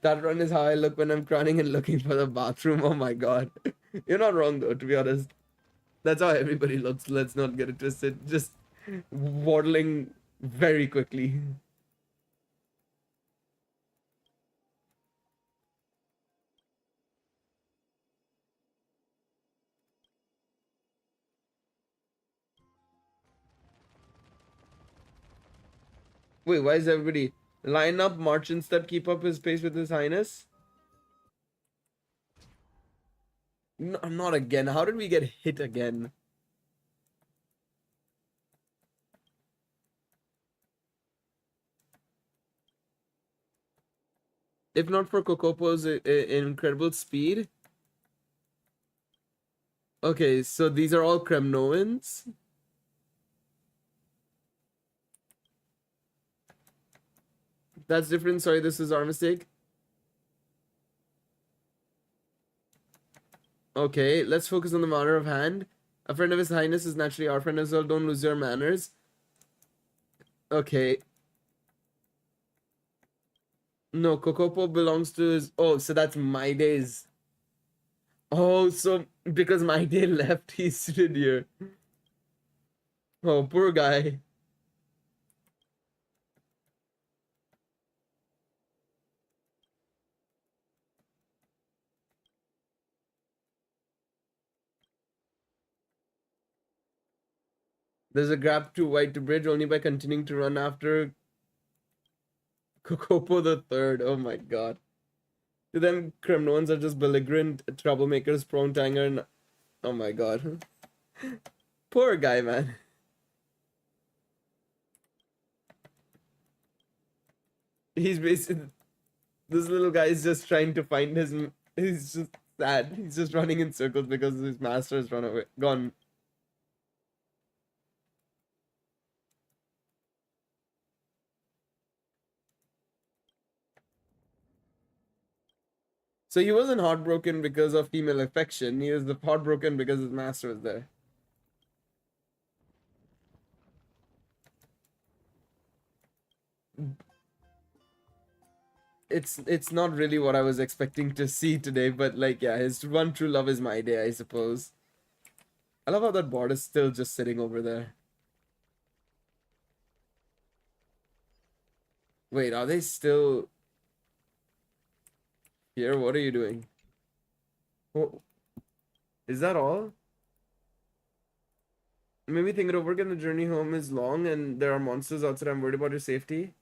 That run is how I look when I'm crying and looking for the bathroom. Oh my god. You're not wrong though, to be honest. That's how everybody looks. Let's not get it twisted. Just waddling very quickly. Wait, why is everybody line up, march instead, keep up his pace with his highness? No, not again. How did we get hit again? If not for Kokopo's incredible speed. Okay, so these are all Kremnoans. That's different. Sorry, this is our mistake. Okay, let's focus on the matter of hand. A friend of His Highness is naturally our friend as well. Don't lose your manners. Okay. No, Kokopo belongs to his... Oh, so that's my days. Oh, so because my day left, he's stood here. Oh, poor guy. There's a grab too wide to bridge only by continuing to run after Kokopo the Third. Oh my god. To them, Kremnoans are just belligerent troublemakers prone to anger and... Oh my god. Poor guy, man. He's basically... This little guy is just trying to find his... He's just sad. He's just running in circles because his master has run away. Gone. So he wasn't heartbroken because of female affection. He was heartbroken because his master was there. It's not really what I was expecting to see today, but like, yeah, his one true love is my day, I suppose. I love how that board is still just sitting over there. Wait, are they still here? What are you doing? Oh, is that all? Maybe think it over again. The journey home is long and there are monsters outside. I'm worried about your safety.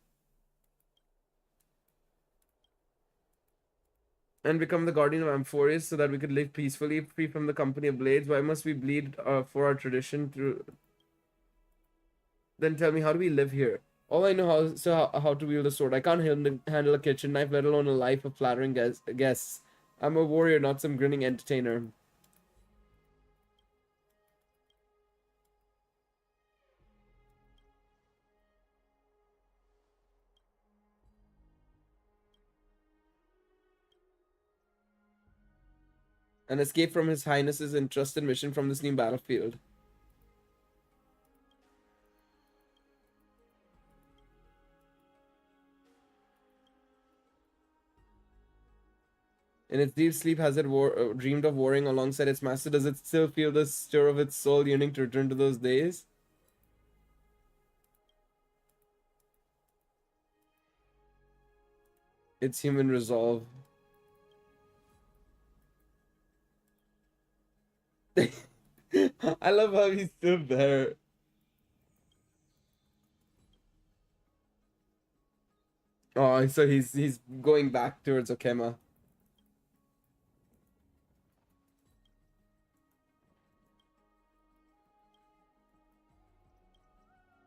And become the guardian of Amphorius so that we could live peacefully, free from the company of blades. Why must we bleed for our tradition? Through? Then tell me, how do we live here? All I know how to wield a sword. I can't handle a kitchen knife, let alone a life of flattering guests. I'm a warrior, not some grinning entertainer. An escape from His Highness's entrusted mission from this new battlefield. In its deep sleep, has it dreamed of warring alongside its master? Does it still feel the stir of its soul yearning to return to those days? It's human resolve. I love how he's still there. Oh, so he's going back towards Okema.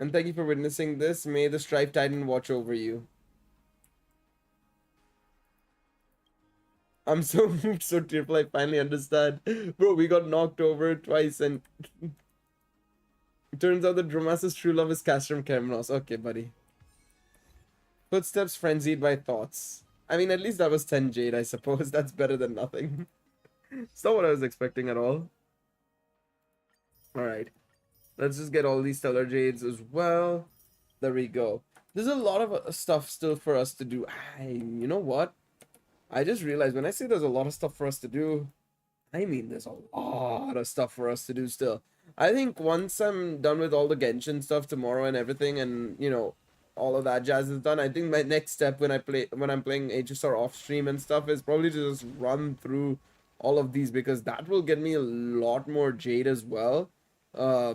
And thank you for witnessing this. May the Strife Titan watch over you. I'm so moved, so tearful. I finally understand. Bro, we got knocked over twice and it turns out that Dromasa's true love is Castrum Kermenos. Okay, buddy. Footsteps frenzied by thoughts. I mean, at least that was 10 Jade, I suppose. That's better than nothing. It's not what I was expecting at all. Alright. Let's just get all these Stellar Jades as well. There we go. There's a lot of stuff still for us to do. You know what? I just realized when I say there's a lot of stuff for us to do, I mean there's a lot of stuff for us to do still. I think once I'm done with all the Genshin stuff tomorrow and everything, and you know, all of that jazz is done, I think my next step when I'm playing HSR off stream and stuff is probably to just run through all of these, because that will get me a lot more Jade as well. I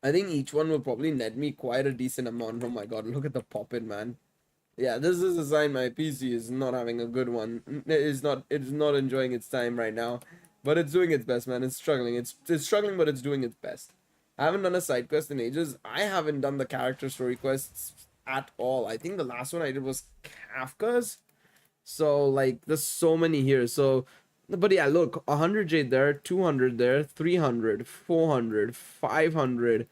think each one will probably net me quite a decent amount. Oh my god, look at the pop-in, man. Yeah, this is a sign my PC is not having a good one. It's not enjoying its time right now. But it's doing its best, man. It's struggling. It's struggling, but it's doing its best. I haven't done a side quest in ages. I haven't done the character story quests at all. I think the last one I did was Kafka's. So, like, there's so many here. So, but yeah, look, 100 Jade there, 200 there, 300, 400, 500.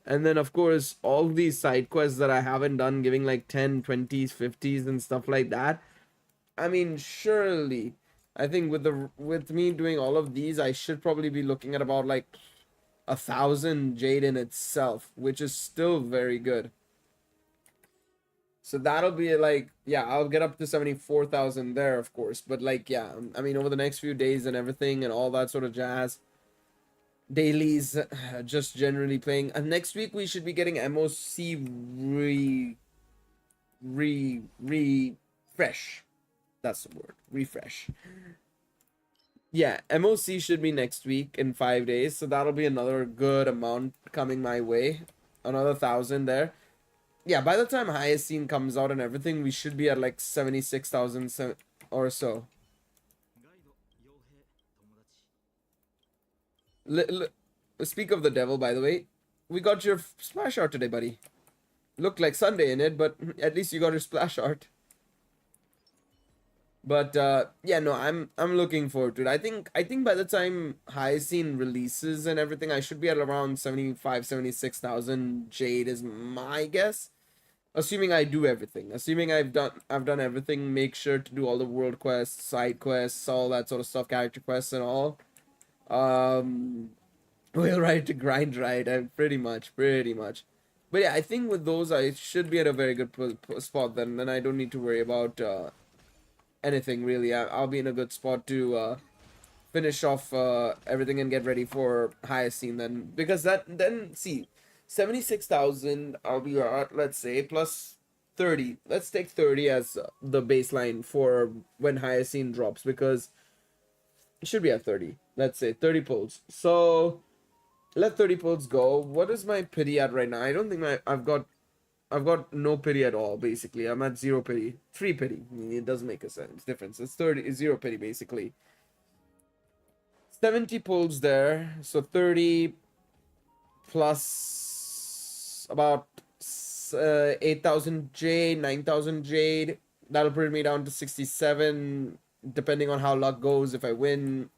And then, of course, all these side quests that I haven't done, giving like 10, 20s, 50s, and stuff like that. I mean, surely, I think with me doing all of these, I should probably be looking at about like 1,000 Jade in itself, which is still very good. So that'll be like, yeah, I'll get up to 74,000 there, of course. But like, yeah, I mean, over the next few days and everything and all that sort of jazz, dailies, just generally playing. And next week we should be getting MOC refresh. That's the word, refresh. Yeah, MOC should be next week in 5 days, so that'll be another good amount coming my way. Another 1,000 there. Yeah, by the time Highest Scene comes out and everything, we should be at like 76,000 or so. Speak of the devil, by the way, we got your splash art today, buddy. Looked like Sunday in it, but at least you got your splash art. But yeah, no, I'm looking forward to it. I think by the time High Scene releases and everything, I should be at around 75, 76,000 Jade is my guess. Assuming I do everything. Assuming I've done everything, make sure to do all the world quests, side quests, all that sort of stuff, character quests and all. Um we'll ride to grind right, pretty much, pretty much. But yeah, I think with those I should be at a very good spot then. Then I don't need to worry about anything really. I'll be in a good spot to finish off everything and get ready for highest scene then, because that then see 76,000 I'll be at, let's say, plus 30. Let's take 30 as the baseline for when highest scene drops, because it should be at 30. Let's say 30 pulls. So let 30 pulls go. What is my pity at right now? I don't think I've got no pity at all, basically. I'm at 0 pity. 3 pity. It doesn't make a sense difference. It's 0 pity basically. 70 pulls there, so 30 plus about 8,000 jade, 9,000 jade. That'll bring me down to 67, depending on how luck goes. If I win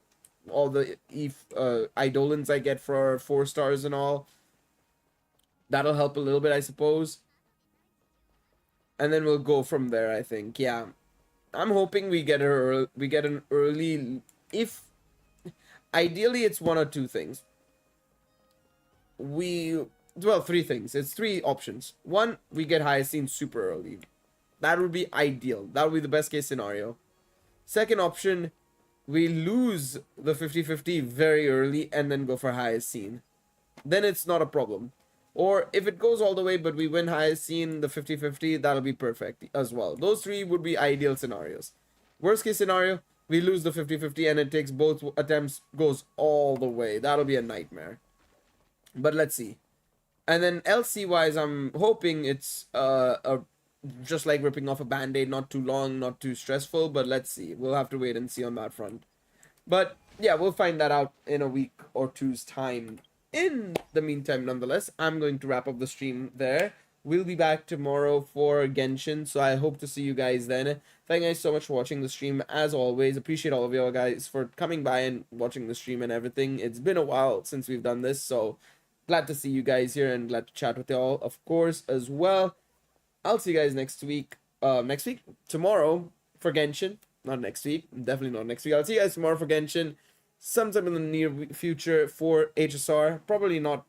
all the Eidolons I get for 4 stars and all, that'll help a little bit, I suppose. And then we'll go from there, I think. Yeah, I'm hoping we get an early, if ideally it's 1 or 2 things. Well, 3 things. It's 3 options. 1, we get highest scene super early. That would be ideal. That would be the best case scenario. Second option, we lose the 50-50 very early and then go for highest scene. Then it's not a problem. Or if it goes all the way but we win highest scene, the 50-50, that'll be perfect as well. Those 3 would be ideal scenarios. Worst case scenario, we lose the 50-50 and it takes both attempts, goes all the way. That'll be a nightmare. But let's see. And then LC wise, I'm hoping it's just like ripping off a band-aid, not too long, not too stressful, but let's see. We'll have to wait and see on that front. But yeah, we'll find that out in a week or two's time. In the meantime, nonetheless, I'm going to wrap up the stream there. We'll be back tomorrow for Genshin, so I hope to see you guys then. Thank you guys so much for watching the stream. As always, appreciate all of you guys for coming by and watching the stream and everything. It's been a while since we've done this, so glad to see you guys here and glad to chat with y'all, of course, as well. I'll see you guys next week. Tomorrow for Genshin. Not next week. Definitely not next week. I'll see you guys tomorrow for Genshin. Sometime in the near future for HSR. Probably not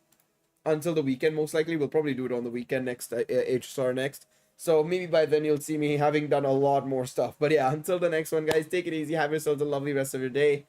until the weekend, most likely. We'll probably do it on the weekend next, HSR next. So maybe by then you'll see me having done a lot more stuff. But yeah, until the next one, guys, take it easy. Have yourselves a lovely rest of your day.